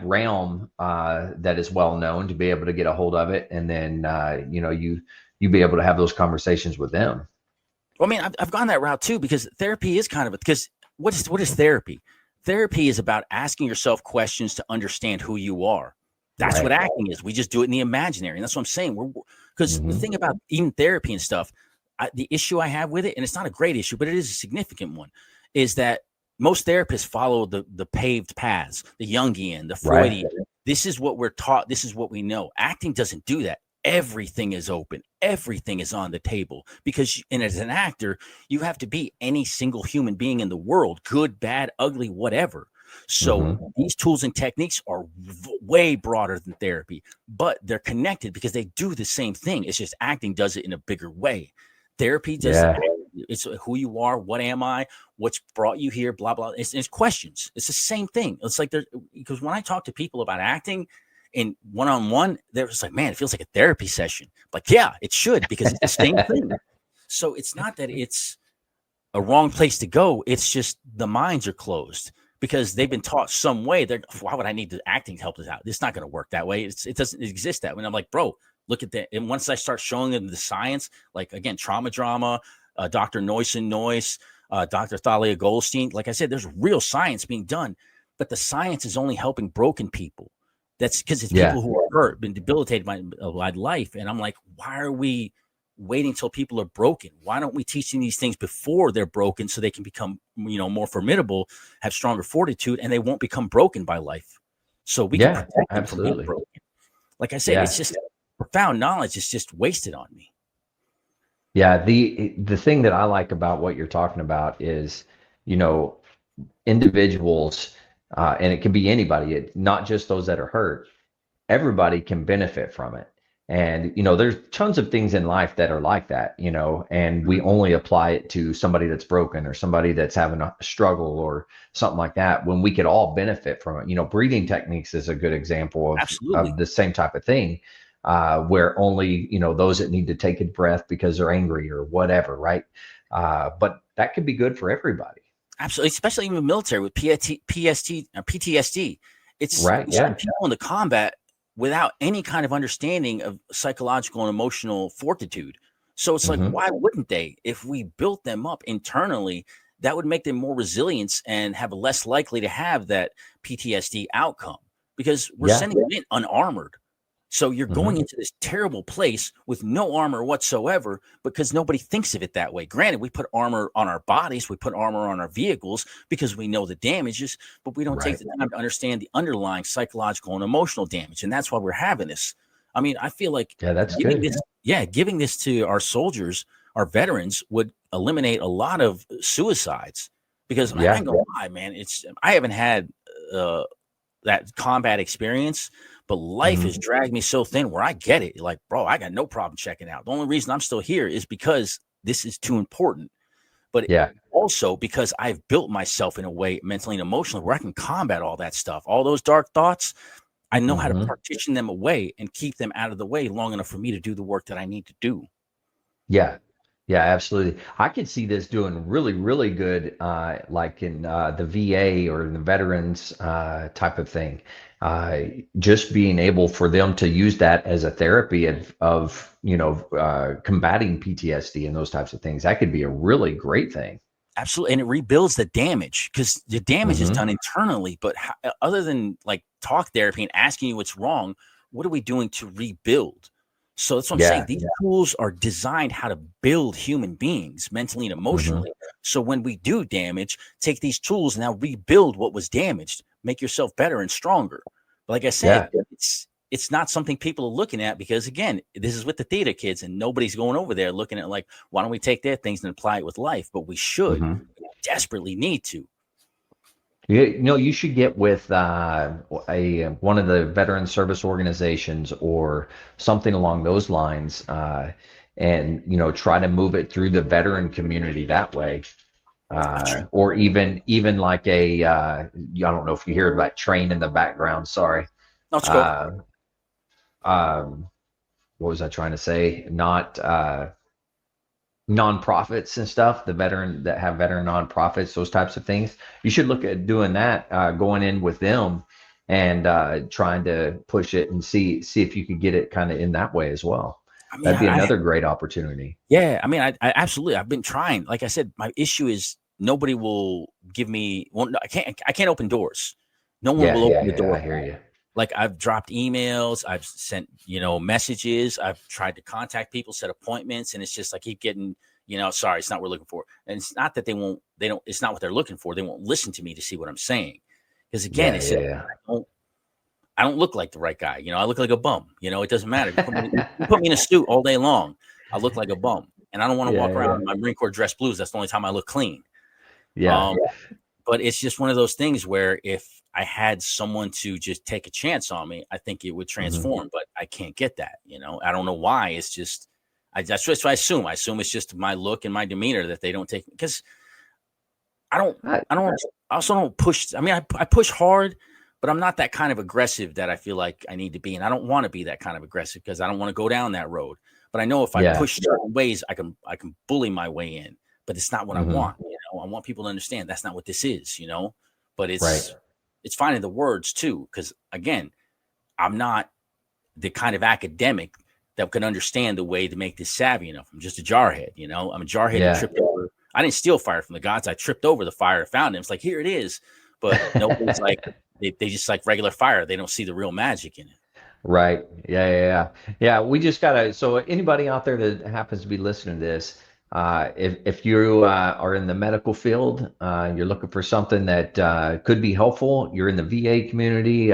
realm that is well known to be able to get a hold of it, and then you be able to have those conversations with them. Well, I mean, I've gone that route too because therapy is kind of because what is therapy? Therapy is about asking yourself questions to understand who you are. That's what acting is. We just do it in the imaginary. And that's what I'm saying. Because the thing about even therapy and stuff, the issue I have with it, and it's not a great issue, but it is a significant one, is that most therapists follow the paved paths, the Jungian, the Freudian. This is what we're taught. This is what we know. Acting doesn't do that. Everything is open. Everything is on the table because, and as an actor, you have to be any single human being in the world, good, bad, ugly, whatever. So these tools and techniques are way broader than therapy, but they're connected because they do the same thing. It's just acting does it in a bigger way. Therapy does it's who you are, what am I, what's brought you here, blah, blah. It's questions. It's the same thing. It's like because when I talk to people about acting, in one-on-one, they're just like, man, it feels like a therapy session. Like, yeah, it should, because it's the same thing. So it's not that it's a wrong place to go. It's just the minds are closed because they've been taught some way. They're, why would I need the acting to help this out? It's not going to work that way. It doesn't exist that way. And I'm like, bro, look at that. And once I start showing them the science, like again, trauma drama, Dr. Noyce, Dr. Thalia Goldstein, like I said, there's real science being done, but the science is only helping broken people. That's because it's people who are hurt, been debilitated by life. And I'm like, why are we waiting till people are broken? Why don't we teach them these things before they're broken so they can become, more formidable, have stronger fortitude, and they won't become broken by life. So we can protect them from being broken. Like I said, it's just profound knowledge is just wasted on me. Yeah, the thing that I like about what you're talking about is, individuals, and it can be anybody, not just those that are hurt. Everybody can benefit from it. And, there's tons of things in life that are like that, and we only apply it to somebody that's broken or somebody that's having a struggle or something like that when we could all benefit from it. Breathing techniques is a good example of the same type of thing, where only, those that need to take a breath because they're angry or whatever, right? But that could be good for everybody. Absolutely, especially in the military with PTSD. It's right. Yeah. People into combat without any kind of understanding of psychological and emotional fortitude. So it's like, why wouldn't they? If we built them up internally, that would make them more resilient and have less likely to have that PTSD outcome because we're sending them in unarmored. So you're going into this terrible place with no armor whatsoever because nobody thinks of it that way. Granted, we put armor on our bodies, we put armor on our vehicles because we know the damages, but we don't take the time to understand the underlying psychological and emotional damage. And that's why we're having this. I mean, I feel like giving this to our soldiers, our veterans would eliminate a lot of suicides because I ain't gonna lie, man, I haven't had that combat experience, but life has dragged me so thin where I get it. Like, bro, I got no problem checking out. The only reason I'm still here is because this is too important. But also because I've built myself in a way mentally and emotionally where I can combat all that stuff. All those dark thoughts, I know how to partition them away and keep them out of the way long enough for me to do the work that I need to do. Yeah. Yeah, absolutely. I could see this doing really, really good, like in the VA or the veterans type of thing. Just being able for them to use that as a therapy of combating PTSD and those types of things. That could be a really great thing. Absolutely. And it rebuilds the damage because the damage is done internally. But other than like talk therapy and asking you what's wrong, what are we doing to rebuild? So that's what I'm saying. These tools are designed how to build human beings mentally and emotionally. So when we do damage, take these tools and now rebuild what was damaged, make yourself better and stronger. But like I said, it's not something people are looking at because, again, this is with the theater kids and nobody's going over there looking at like, why don't we take their things and apply it with life? But we should. We desperately need to. You should get with one of the veteran service organizations or something along those lines, and try to move it through the veteran community that way, or even like I don't know if you hear about train in the background. Sorry. Let's go. What was I trying to say? Not nonprofits and stuff, that have veteran nonprofits, those types of things. You should look at doing that, going in with them and trying to push it and see if you could get it kind of in that way as well. I mean, that'd be another great opportunity. Yeah. I mean, I absolutely, I've been trying. Like I said, my issue is nobody will give me, I can't open doors. No one will open the door. I hear you. Like I've dropped emails, I've sent, messages, I've tried to contact people, set appointments, and it's just I keep getting, sorry, it's not what we're looking for. And it's not that it's not what they're looking for. They won't listen to me to see what I'm saying. Because again, I don't look like the right guy. I look like a bum. It doesn't matter. You put me in a suit all day long, I look like a bum. And I don't want to walk around in my Marine Corps dress blues. That's the only time I look clean. But it's just one of those things where if I had someone to just take a chance on me, I think it would transform, but I can't get that. I don't know why. It's just, that's what I assume. I assume it's just my look and my demeanor that they don't take, because I also don't push. I mean, I push hard, but I'm not that kind of aggressive that I feel like I need to be. And I don't want to be that kind of aggressive because I don't want to go down that road. but I know if I Yeah. push certain ways, I can bully my way in. But it's not what I Mhm. want. I want people to understand that's not what this is. But Right. it's finding the words too, because again, I'm not the kind of academic that can understand the way to make this savvy enough. I'm just a jarhead. I'm a jarhead who Yeah. tripped over. I didn't steal fire from the gods. I tripped over the fire, found it. It's like, here it is. But nobody's like, they just like regular fire. They don't see the real magic in it. Right. Yeah. We just gotta. So anybody out there that happens to be listening to this, if you are in the medical field, you're looking for something that could be helpful. You're in the VA community,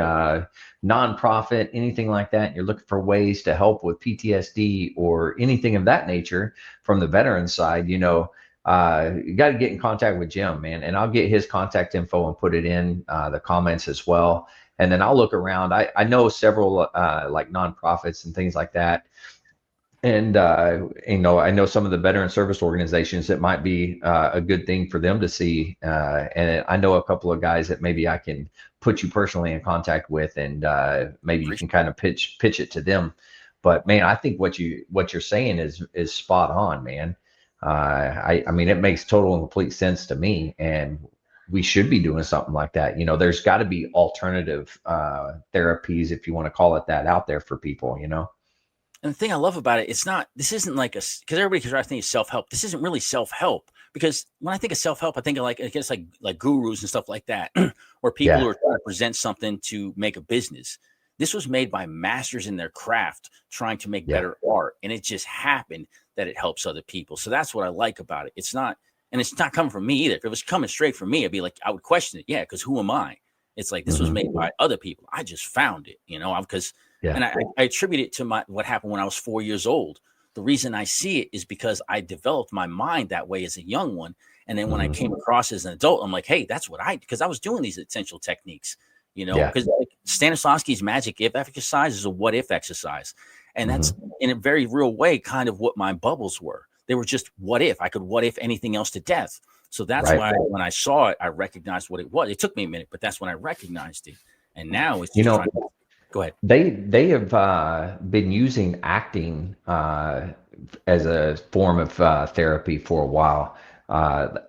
nonprofit, anything like that. You're looking for ways to help with PTSD or anything of that nature from the veteran side. You got to get in contact with Jim, man, and I'll get his contact info and put it in the comments as well. And then I'll look around. I know several like nonprofits and things like that. And, I know some of the veteran service organizations that might be a good thing for them to see. And I know a couple of guys that maybe I can put you personally in contact with, and maybe you can kind of pitch it to them. But man, I think what you're saying is spot on, man. I mean, it makes total and complete sense to me. And we should be doing something like that. There's got to be alternative therapies, if you want to call it that, out there for people. And the thing I love about it, this isn't like because everybody can try to think of self-help. This isn't really self-help, because when I think of self-help, I think of I guess like gurus and stuff like that, or people who are trying to present something to make a business. This was made by masters in their craft trying to make better art. And it just happened that it helps other people. So that's what I like about it. It's not coming from me either. If it was coming straight from me, I'd be like, I would question it. Yeah, because who am I? It's like this was made by other people. I just found it, because and I attribute it to what happened when I was 4 years old. The reason I see it is because I developed my mind that way as a young one. And then when I came across as an adult, I'm like, hey, that's what because I was doing these essential techniques, because like Stanislavski's magic if exercise is a what if exercise. And that's in a very real way, kind of what my bubbles were. They were just what if I could what if anything else to death. So that's why when I saw it, I recognized what it was. It took me a minute, but that's when I recognized it. And now it's just trying to go ahead. They have been using acting as a form of therapy for a while.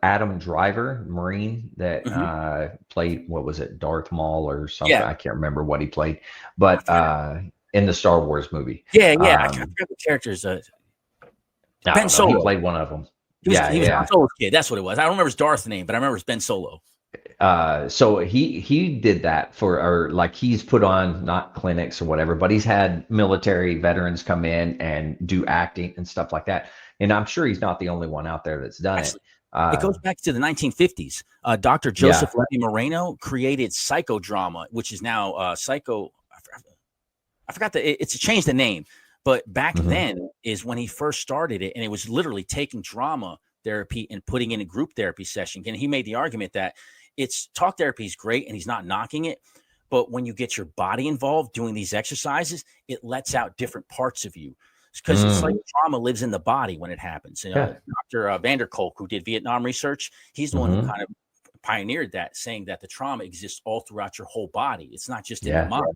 Adam Driver, Marine, that played, what was it, Darth Maul or something? I can't remember what he played, but in the Star Wars movie. I can't remember the characters. Ben Solo. He played one of them. He was Ben Solo's kid. That's what it was. I don't remember his Darth name, but I remember it's Ben Solo. So he did that he's put on, not clinics or whatever, but he's had military veterans come in and do acting and stuff like that. And I'm sure he's not the only one out there that's done it. It goes back to the 1950s. Dr. Joseph Levy Moreno created psychodrama, which is now psycho. I forgot it's changed the name, but back then is when he first started it, and it was literally taking drama therapy and putting in a group therapy session. And he made the argument that talk therapy is great, and he's not knocking it, but when you get your body involved doing these exercises, it lets out different parts of you, because it's like trauma lives in the body when it happens. Dr. Vander Kolk, who did Vietnam research, he's the one who kind of pioneered that, saying that the trauma exists all throughout your whole body. It's not just in the mind.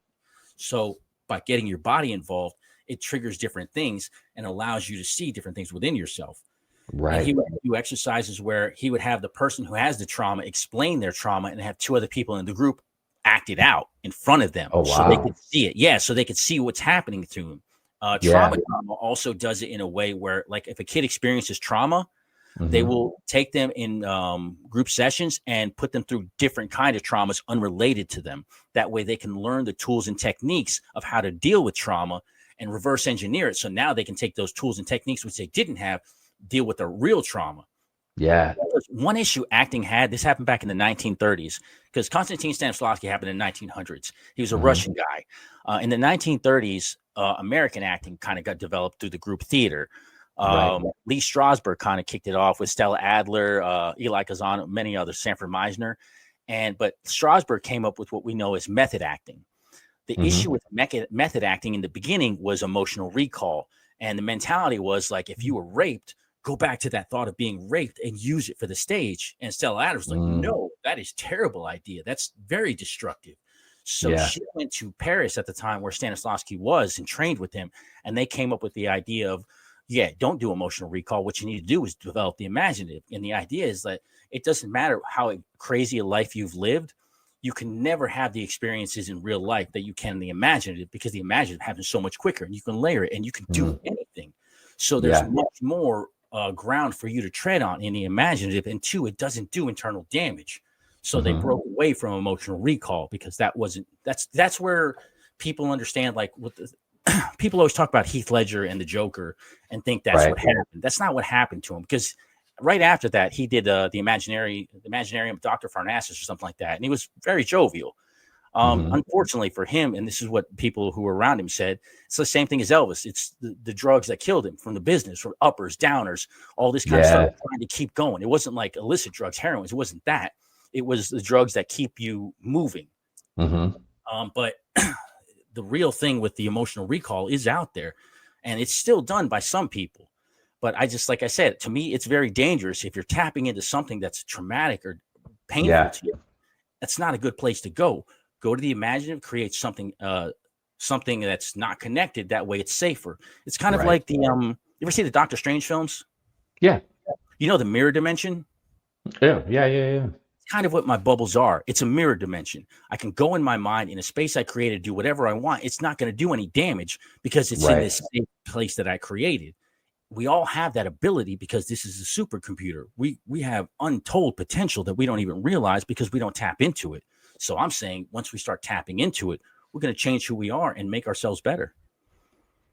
So by getting your body involved, it triggers different things and allows you to see different things within yourself. Right. And he would do exercises where he would have the person who has the trauma explain their trauma and have two other people in the group act it out in front of them. So they could see it. Yeah. So they could see what's happening to them. Trauma also does it in a way where, like, if a kid experiences trauma, they will take them in group sessions and put them through different kind of traumas unrelated to them. That way they can learn the tools and techniques of how to deal with trauma and reverse engineer it. So now they can take those tools and techniques, which they didn't have, deal with the real trauma. Yeah. One issue acting had, this happened back in the 1930s, because Konstantin Stanislavski happened in the 1900s. He was a Russian guy. In the 1930s, American acting kind of got developed through the group theater. Lee Strasberg kind of kicked it off with Stella Adler, Eli Kazan, many others, Sanford Meisner. But Strasberg came up with what we know as method acting. The issue with method acting in the beginning was emotional recall. And the mentality was like, if you were raped, go back to that thought of being raped and use it for the stage. And Stella Adler was like, no, that is a terrible idea. That's very destructive. So she went to Paris at the time where Stanislavski was and trained with him. And they came up with the idea of, don't do emotional recall. What you need to do is develop the imaginative. And the idea is that it doesn't matter how crazy a life you've lived. You can never have the experiences in real life that you can in the imaginative, because the imaginative happens so much quicker and you can layer it and you can do anything. So there's much more ground for you to tread on in the imaginative. And two, it doesn't do internal damage. So they broke away from emotional recall, because that's where people understand, like, what the people always talk about Heath Ledger and the Joker and think that's what happened. That's not what happened to him, because right after that, he did the Imaginarium of Dr. Farnassus or something like that. And he was very jovial. Unfortunately for him, and this is what people who were around him said, it's the same thing as Elvis. It's the drugs that killed him, from the business, from uppers, downers, all this kind of stuff, trying to keep going. It wasn't like illicit drugs, heroin. It wasn't that. It was the drugs that keep you moving. But the real thing with the emotional recall is out there, and it's still done by some people. But like I said, to me, it's very dangerous if you're tapping into something that's traumatic or painful to you. That's not a good place to go. Go to the imaginative, create something that's not connected. That way it's safer. It's kind of like the, you ever see the Doctor Strange films? Yeah. You know, the mirror dimension? Yeah. It's kind of what my bubbles are. It's a mirror dimension. I can go in my mind in a space I created, do whatever I want. It's not going to do any damage because it's in this safe place that I created. We all have that ability because this is a supercomputer. We have untold potential that we don't even realize because we don't tap into it. So I'm saying once we start tapping into it, we're going to change who we are and make ourselves better.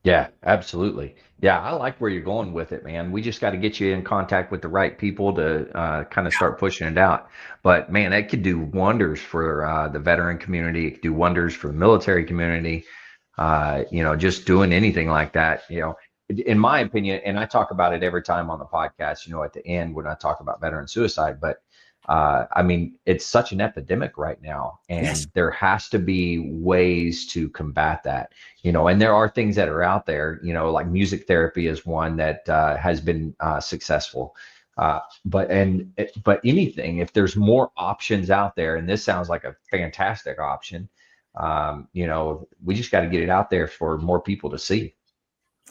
Yeah, absolutely. Yeah, I like where you're going with it, man. We just got to get you in contact with the right people to kind of start pushing it out. But man, that could do wonders for the veteran community. It could do wonders for the military community. Just doing anything like that, in my opinion, and I talk about it every time on the podcast, at the end when I talk about veteran suicide, but I mean, it's such an epidemic right now, and there has to be ways to combat that, and there are things that are out there, like music therapy is one that has been successful. But anything, if there's more options out there, and this sounds like a fantastic option, we just got to get it out there for more people to see.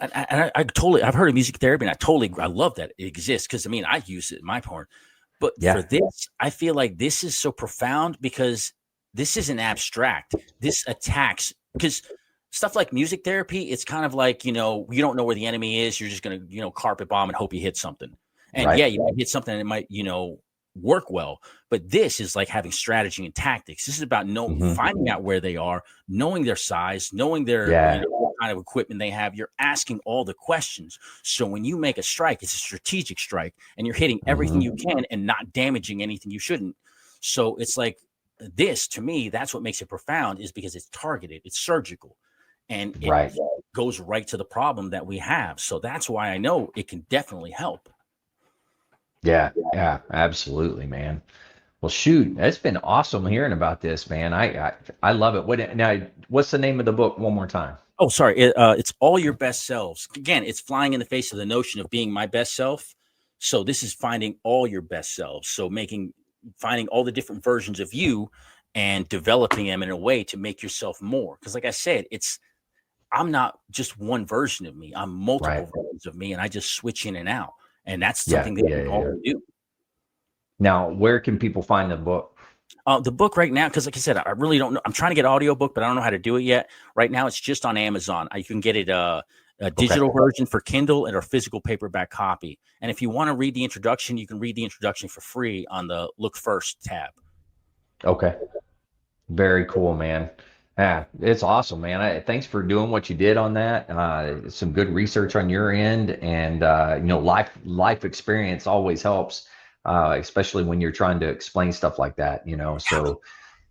And I've heard of music therapy, and I love that it exists, because I use it in my porn. But for this, I feel like this is so profound because this isn't abstract. This attacks, because stuff like music therapy, it's kind of like, you don't know where the enemy is. You're just going to, carpet bomb and hope you hit something. And you might hit something and it might, work well. But this is like having strategy and tactics. This is about finding out where they are, knowing their size, knowing their what kind of equipment they have. You're asking all the questions. So when you make a strike, it's a strategic strike, and you're hitting everything you can and not damaging anything you shouldn't. So it's like this, to me, that's what makes it profound, is because it's targeted, it's surgical, and it goes right to the problem that we have. So that's why I know it can definitely help. Yeah, absolutely, man. Well, shoot, it's been awesome hearing about this, man. I love it. What's the name of the book one more time? Oh, sorry. It's All Your Best Selves. Again, it's flying in the face of the notion of being my best self. So this is finding all your best selves. So finding all the different versions of you and developing them in a way to make yourself more. Because like I said, I'm not just one version of me. I'm multiple versions of me, and I just switch in and out. And that's something that we all do. Now, where can people find the book? The book right now, because like I said, I really don't know. I'm trying to get audiobook, but I don't know how to do it yet. Right now, it's just on Amazon. You can get it a digital version for Kindle and a physical paperback copy. And if you want to read the introduction, you can read the introduction for free on the Look First tab. Okay. Very cool, man. Yeah, it's awesome, man. Thanks for doing what you did on that. Some good research on your end, and life experience always helps, especially when you're trying to explain stuff like that. So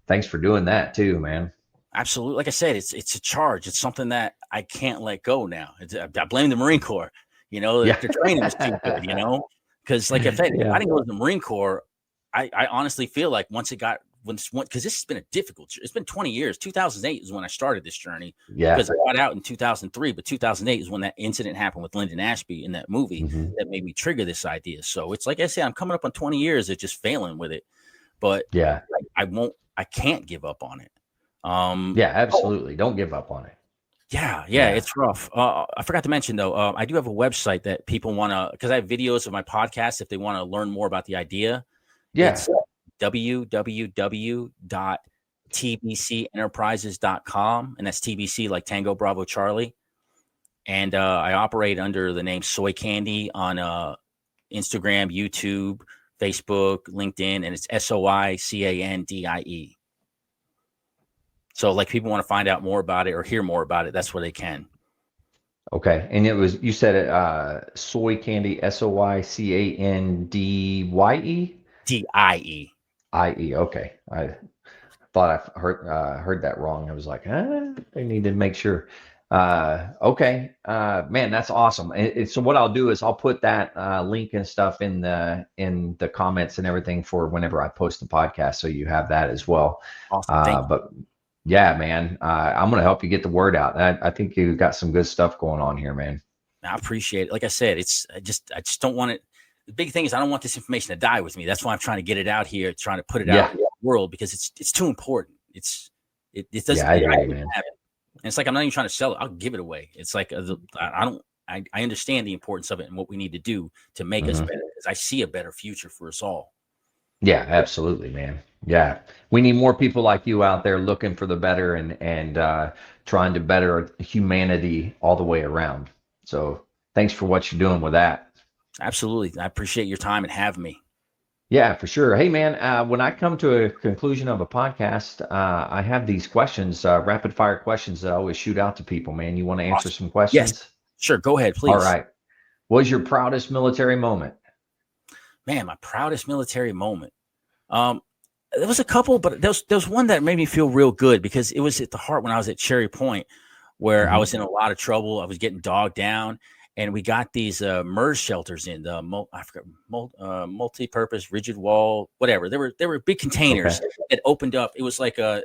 thanks for doing that too, man. Absolutely. Like I said, it's a charge. It's something that I can't let go now. I blame the Marine Corps. Their training was too good. Because like I said, if I didn't go to the Marine Corps, I honestly feel like because this has been it's been 20 years. 2008 is when I started this journey. Because I got out in 2003, but 2008 is when that incident happened with Lyndon Ashby in that movie that made me trigger this idea. So it's like I said, I'm coming up on 20 years of just failing with it, but I can't give up on it. Yeah, absolutely. Don't give up on it. Yeah, Yeah. it's rough. I forgot to mention though, I do have a website that people want to, because I have videos of my podcast if they want to learn more about the idea. Yeah. It's www.tbcenterprises.com, and that's TBC like Tango Bravo Charlie. And I operate under the name Soy Candy on Instagram, YouTube, Facebook, LinkedIn, and it's SOICANDIE. So like people want to find out more about it or hear more about it, that's where they can. Okay. And you said it, Soy Candy, SOICANDYE? DIE. IE. Okay. I thought I heard that wrong. I was like, they need to make sure. Okay. Man, that's awesome. So what I'll do is I'll put that link and stuff in the comments and everything for whenever I post the podcast, so you have that as well. Awesome. Thank you. But yeah, man, I'm gonna help you get the word out. I think you got some good stuff going on here, man. I appreciate it. Like I said, I just don't want it. The big thing is I don't want this information to die with me. That's why I'm trying to get it out here, trying to put it out in the world, because it's too important. It doesn't. Yeah, I hear you, man. And it's like I'm not even trying to sell it. I'll give it away. It's like I understand the importance of it and what we need to do to make us better, because I see a better future for us all. Yeah, absolutely, man. Yeah, we need more people like you out there looking for the better and trying to better humanity all the way around. So thanks for what you're doing with that. Absolutely. I appreciate your time and having me. Yeah, for sure. Hey, man, when I come to a conclusion of a podcast, I have these questions, rapid fire questions that I always shoot out to people, man. You want to answer some questions? Yes. Sure. Go ahead, please. All right. What was your proudest military moment? Man, my proudest military moment. There was a couple, but there was one that made me feel real good, because it was at the heart when I was at Cherry Point, where I was in a lot of trouble. I was getting dogged down, and we got these MERS shelters in the multi-purpose rigid wall, whatever. They were big containers that opened up. It was like a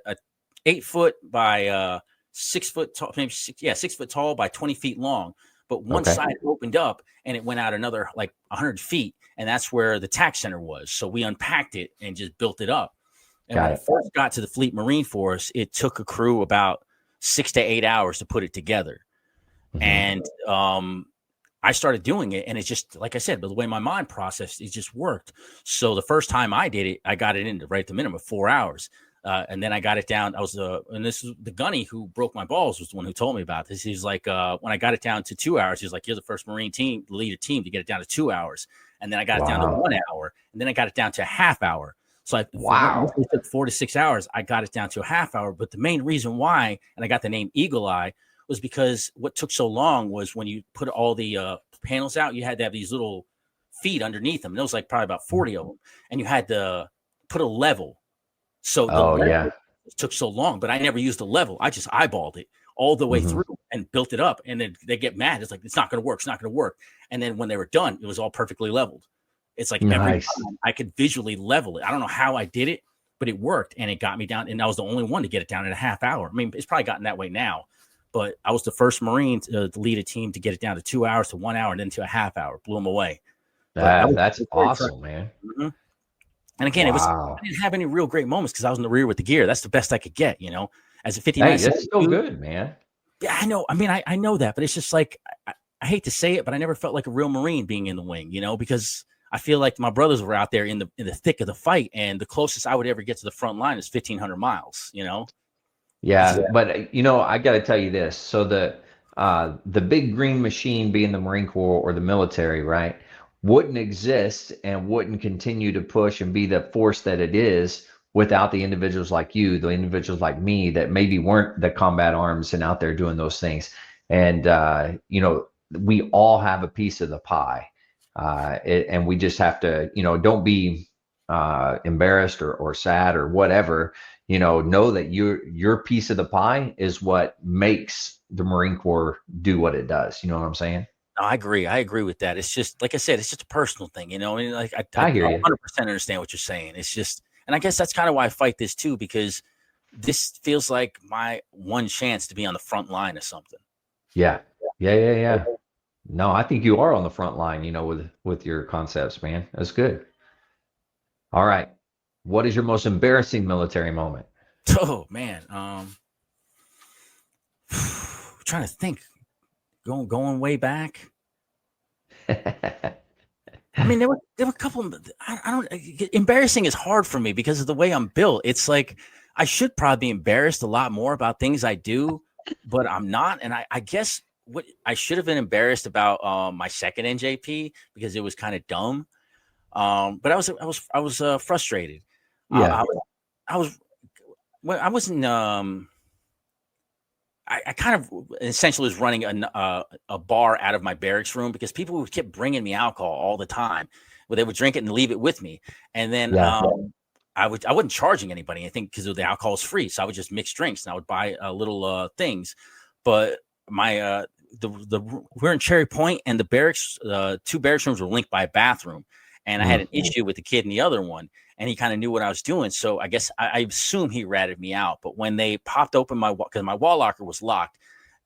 8 foot by 6 foot tall, maybe 6 foot tall by 20 feet long. But one side opened up and it went out another like 100 feet. And that's where the TAC center was. So we unpacked it and just built it up. And when it first got to the Fleet Marine Force, it took a crew about 6 to 8 hours to put it together. And I started doing it, and it's just, like I said, but the way my mind processed, it just worked. So the first time I did it, I got it into right at the minimum of 4 hours. And then I got it down. And this is the gunny who broke my balls was the one who told me about this. He's like, when I got it down to 2 hours, he's like, you're the first Marine team, leader team to get it down to 2 hours. And then I got it down to 1 hour, and then I got it down to a half hour. So it took 4 to 6 hours. I got it down to a half hour. But the main reason why, and I got the name Eagle Eye, was because what took so long was when you put all the panels out, you had to have these little feet underneath them. There was like probably about 40 of them, and you had to put a level. So the took so long, but I never used a level. I just eyeballed it all the way through and built it up. And then they get mad. It's like, it's not going to work. It's not going to work. And then when they were done, it was all perfectly leveled. It's like every time I could visually level it. I don't know how I did it, but it worked, and it got me down. And I was the only one to get it down in a half hour. I mean, it's probably gotten that way now, but I was the first Marine to lead a team to get it down to 2 hours to 1 hour and then to a half hour. Blew them away. That's awesome, man. And again, I didn't have any real great moments because I was in the rear with the gear. That's the best I could get, as a 59. Hey, that's still good, man. Yeah, I know. I mean, I know that, but it's just like, I hate to say it, but I never felt like a real Marine being in the wing, because I feel like my brothers were out there in the thick of the fight, and the closest I would ever get to the front line is 1,500 miles, Yeah, but I got to tell you this. So the big green machine, being the Marine Corps or the military, right, wouldn't exist and wouldn't continue to push and be the force that it is without the individuals like you, the individuals like me that maybe weren't the combat arms and out there doing those things. And we all have a piece of the pie, and we just have to, don't be embarrassed or sad or whatever. Know that your piece of the pie is what makes the Marine Corps do what it does. You know what I'm saying? I agree. I agree with that. It's just, like I said, it's just a personal thing, I mean, like I hear you. 100% understand what you're saying. It's just, and I guess that's kind of why I fight this too, because this feels like my one chance to be on the front line of something. Yeah. No, I think you are on the front line, with your concepts, man. That's good. All right. What is your most embarrassing military moment? Oh man, trying to think. Going way back. I mean, there were a couple of, I don't, embarrassing is hard for me because of the way I'm built. It's like I should probably be embarrassed a lot more about things I do, but I'm not. And I guess what I should have been embarrassed about my second NJP because it was kind of dumb. But I was frustrated. Yeah. I was well, I wasn't I kind of essentially was running a bar out of my barracks room because people would keep bringing me alcohol all the time. Well, they would drink it and leave it with me, and then I wasn't charging anybody. I think because the alcohol is free, so I would just mix drinks and I would buy little things. But my we're in Cherry Point, and the barracks, two barracks rooms were linked by a bathroom, and I had an issue with the kid in the other one. And he kind of knew what I was doing. So I guess I assume he ratted me out. But when they popped open because my wall locker was locked,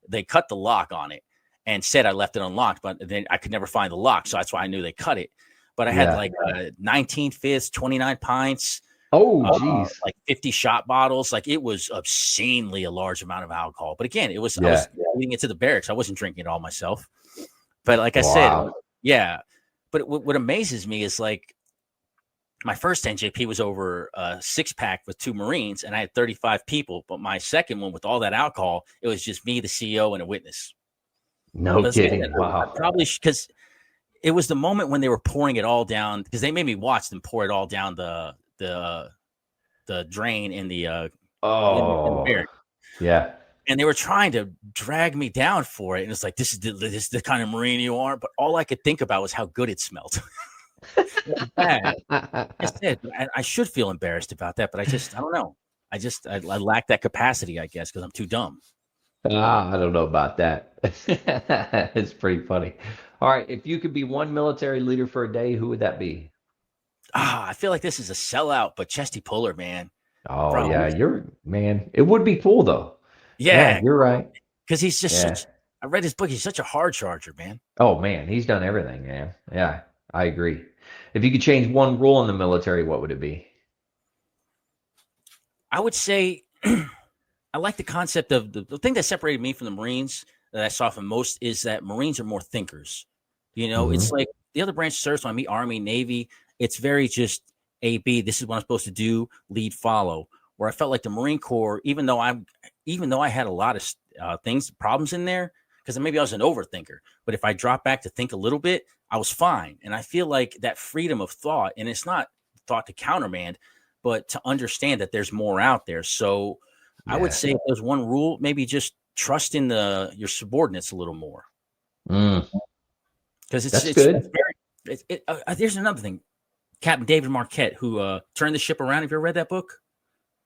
they cut the lock on it and said I left it unlocked, but then I could never find the lock. So that's why I knew they cut it. But I had like 19 fifths, 29 pints. Oh, geez. Like 50 shot bottles. Like it was obscenely a large amount of alcohol. But again, I was leading it to the barracks. I wasn't drinking it all myself. But like I said, yeah. But what amazes me is like, my first NJP was over a 6-pack with 2 Marines, and I had 35 people. But my second one, with all that alcohol, it was just me, the CEO, and a witness. No kidding. Wow. Probably because it was the moment when they were pouring it all down, because they made me watch them pour it all down the drain in the in the yeah. And they were trying to drag me down for it, and it's like, this is the kind of Marine you are. But all I could think about was how good it smelled. Bad. I should feel embarrassed about that, but I don't know. I lack that capacity, I guess, because I'm too dumb. I don't know about that. It's pretty funny. All right, if you could be one military leader for a day, who would that be? I feel like this is a sellout, but Chesty Puller, man. Oh, bro, yeah, it would be cool though. Yeah, you're right. Because he's just I read his book. He's such a hard charger, man. Oh man, he's done everything, man. Yeah, I agree. If you could change one rule in the military, what would it be? I would say I like the concept of the thing that separated me from the Marines that I saw from most is that Marines are more thinkers. You know, it's like the other branch of service, when I meet Army, Navy, it's very just A, B, this is what I'm supposed to do, lead, follow. Where I felt like the Marine Corps, even though I had a lot of problems in there, because maybe I was an overthinker, but if I dropped back to think a little bit, I was fine. And I feel like that freedom of thought, and it's not thought to countermand, but to understand that there's more out there. So I would say if there's one rule, maybe just trust in your subordinates a little more. Because it's good. There's another thing. Captain David Marquette, who turned the ship around. Have you ever read that book?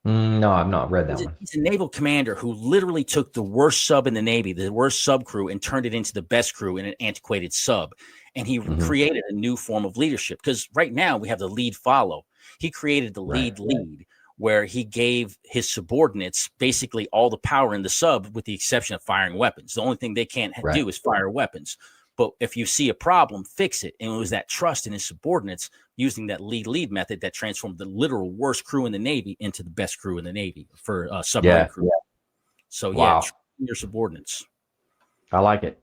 No, I've not read that one. He's a naval commander who literally took the worst sub in the Navy, the worst sub crew, and turned it into the best crew in an antiquated sub. And he created a new form of leadership, because right now we have the lead follow. He created the lead, where he gave his subordinates basically all the power in the sub, with the exception of firing weapons. The only thing they can't do is fire weapons. But if you see a problem, fix it. And it was that trust in his subordinates using that lead method that transformed the literal worst crew in the Navy into the best crew in the Navy for submarine crew. So your subordinates. I like it.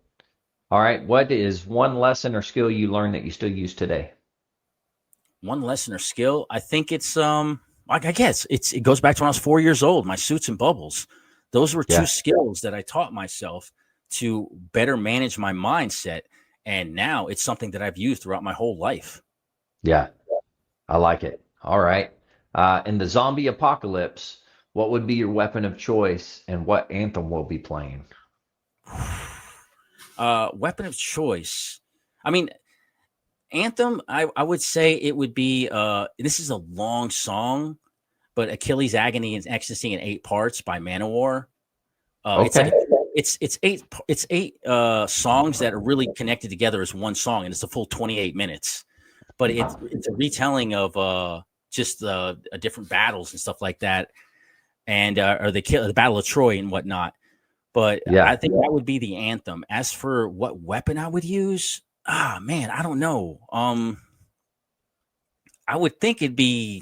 All right. What is one lesson or skill you learned that you still use today? One lesson or skill? I think it's I guess it goes back to when I was 4 years old. My suits and bubbles. Those were 2 skills that I taught myself to better manage my mindset. And now it's something that I've used throughout my whole life. Yeah, I like it. All right. In the zombie apocalypse, what would be your weapon of choice, and what anthem will be playing? Weapon of choice. I mean, anthem, I would say it would be, this is a long song, but Achilles' Agony and Ecstasy in 8 parts by Manowar. It's 8 songs that are really connected together as one song, and it's a full 28 minutes. But it's a retelling of just different battles and stuff like that, and or the Battle of Troy and whatnot. But I think that would be the anthem. As for what weapon I would use, man, I don't know. I would think it'd be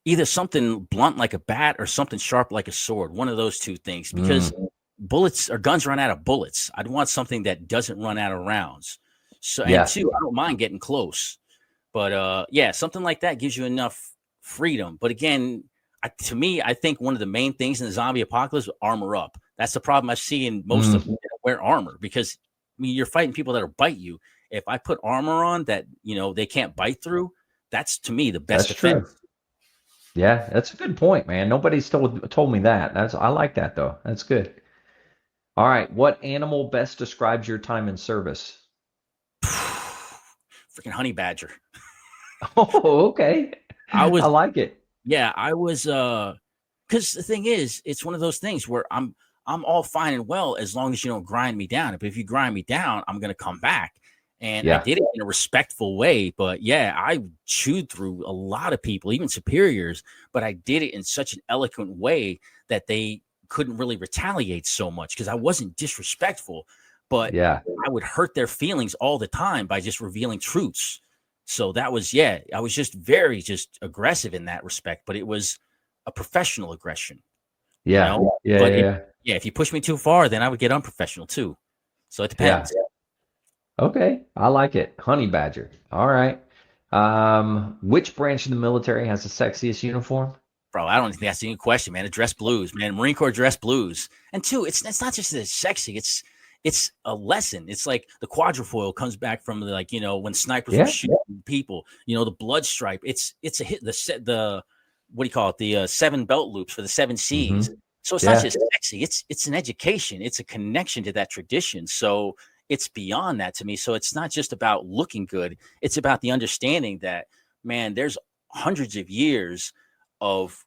either something blunt like a bat or something sharp like a sword. One of those two things, because bullets or guns run out of bullets. I'd want something that doesn't run out of rounds. So, and two, I don't mind getting close, but yeah, something like that gives you enough freedom. But again, to me, I think one of the main things in the zombie apocalypse, armor up. That's the problem I see in most of them that wear armor, because I mean, you're fighting people that'll bite you. If I put armor on that, they can't bite through, that's to me the best defense. True. Yeah, that's a good point, man. Nobody's told me that. I like that though. That's good. All right, what animal best describes your time in service? Freaking honey badger. Oh, okay. I like it. Yeah, I was because the thing is, it's one of those things where I'm all fine and well as long as you don't grind me down. But if you grind me down, I'm gonna come back. And I did it in a respectful way. But yeah, I chewed through a lot of people, even superiors, but I did it in such an eloquent way that they couldn't really retaliate so much, because I wasn't disrespectful, but I would hurt their feelings all the time by just revealing truths. So that was, I was just very aggressive in that respect, but it was a professional aggression. But if you push me too far, then I would get unprofessional too. So it depends. Okay, I like it. Honey badger. All right. Which branch of the military has the sexiest uniform? Bro, I don't think that's any question, man. The dress blues, man. Marine Corps dress blues. And two, it's not just that it's sexy. It's a lesson. It's like the quadrifoil comes back from when snipers were shooting people. The blood stripe. It's a hit. The what do you call it? The 7 belt loops for the 7 C's. So it's not just sexy. It's an education. It's a connection to that tradition. So it's beyond that to me. So it's not just about looking good. It's about the understanding that, man, there's hundreds of years of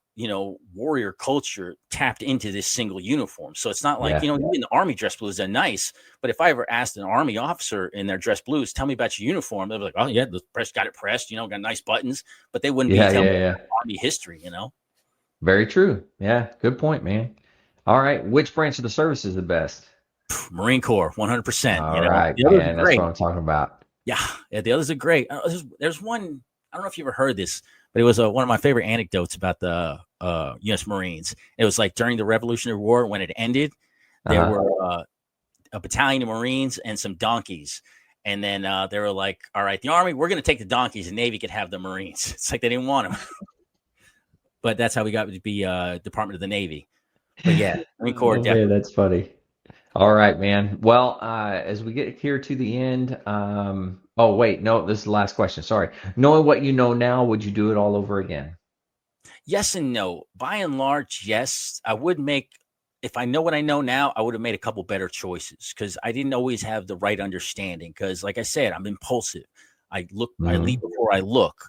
warrior culture tapped into this single uniform. So it's not like even the Army dress blues are nice, but if I ever asked an Army officer in their dress blues, tell me about your uniform, they'd be like, oh yeah, the press got it pressed, got nice buttons, but they wouldn't be telling me Army history. Very true. Yeah, good point, man. All right, which branch of the service is the best? Marine Corps, 100%. All right, man, that's what I'm talking about. Yeah, the others are great. There's one, I don't know if you ever heard this, but it was one of my favorite anecdotes about the U.S. Marines. It was like during the Revolutionary War, when it ended, there were a battalion of Marines and some donkeys. And then they were like, all right, the Army, we're going to take the donkeys, and Navy could have the Marines. It's like they didn't want them. But that's how we got to be Department of the Navy. But yeah, Marine Corps. Man, that's funny. All right, man. Well, as we get here to the end, oh, wait, no, this is the last question. Sorry. Knowing what you know now, would you do it all over again? Yes and no. By and large, yes. I would if I know what I know now, I would have made a couple better choices, because I didn't always have the right understanding. Because like I said, I'm impulsive. I lead before I look.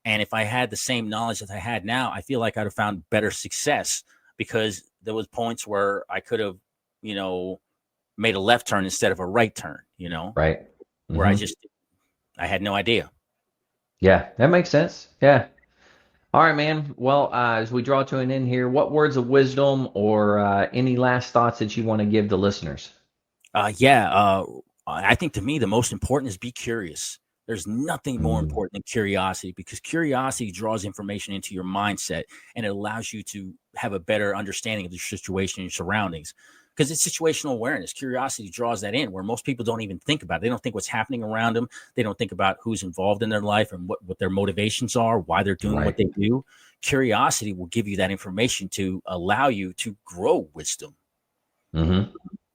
And if I had the same knowledge that I had now, I feel like I'd have found better success, because there was points where I could have, made a left turn instead of a right turn, right. Where I had no idea. Yeah, that makes sense. Yeah. All right, man. Well, as we draw to an end here, what words of wisdom or any last thoughts that you want to give the listeners? I think to me, the most important is be curious. There's nothing more important than curiosity, because curiosity draws information into your mindset, and it allows you to have a better understanding of your situation and your surroundings. Because it's situational awareness. Curiosity draws that in, where most people don't even think about it. They don't think what's happening around them. They don't think about who's involved in their life and what their motivations are, why they're doing what they do. Curiosity will give you that information to allow you to grow wisdom.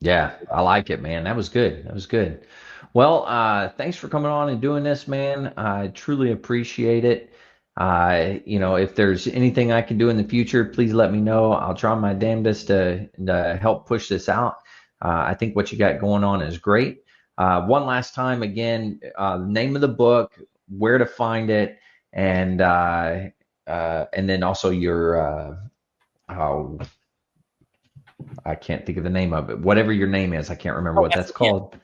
Yeah, I like it, man. That was good. Well, thanks for coming on and doing this, man. I truly appreciate it. If there's anything I can do in the future, please let me know. I'll try my damnedest to help push this out. I think what you got going on is great. One last time, again, name of the book, where to find it, and then also your I can't think of the name of it. Whatever your name is, I can't remember what that's called.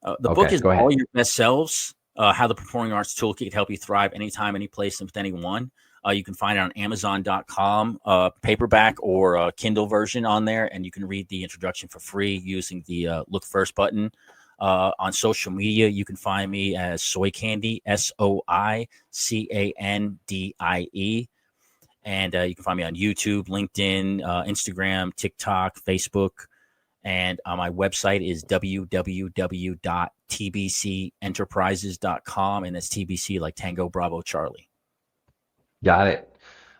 The book is All Your Best Selves. How the Performing Arts Toolkit can help you thrive anytime, any place, and with anyone. You can find it on Amazon.com, paperback or Kindle version on there, and you can read the introduction for free using the Look First button. On social media, you can find me as Soy Candy, SoiCandie. And you can find me on YouTube, LinkedIn, Instagram, TikTok, Facebook. And my website is www.tbcenterprises.com. And that's TBC like Tango Bravo Charlie. Got it.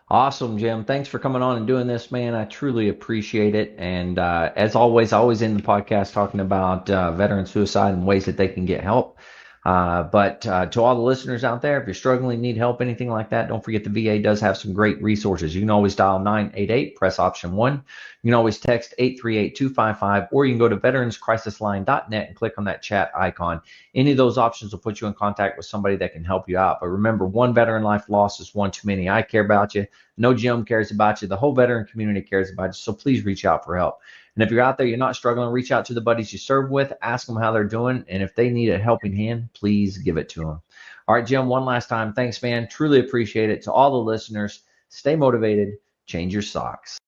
Awesome, Jim. Thanks for coming on and doing this, man. I truly appreciate it. And as always, I always end the podcast talking about veteran suicide and ways that they can get help. But to all the listeners out there, if you're struggling, need help, anything like that, don't forget the VA does have some great resources. You can always dial 988, press option 1. You can always text 838-255, or you can go to veteranscrisisline.net and click on that chat icon. Any of those options will put you in contact with somebody that can help you out. But remember, one veteran life lost is one too many. I care about you. No Jim cares about you. The whole veteran community cares about you. So please reach out for help. And if you're out there, you're not struggling, reach out to the buddies you serve with, ask them how they're doing. And if they need a helping hand, please give it to them. All right, Jim, one last time. Thanks, man. Truly appreciate it. To all the listeners, stay motivated, change your socks.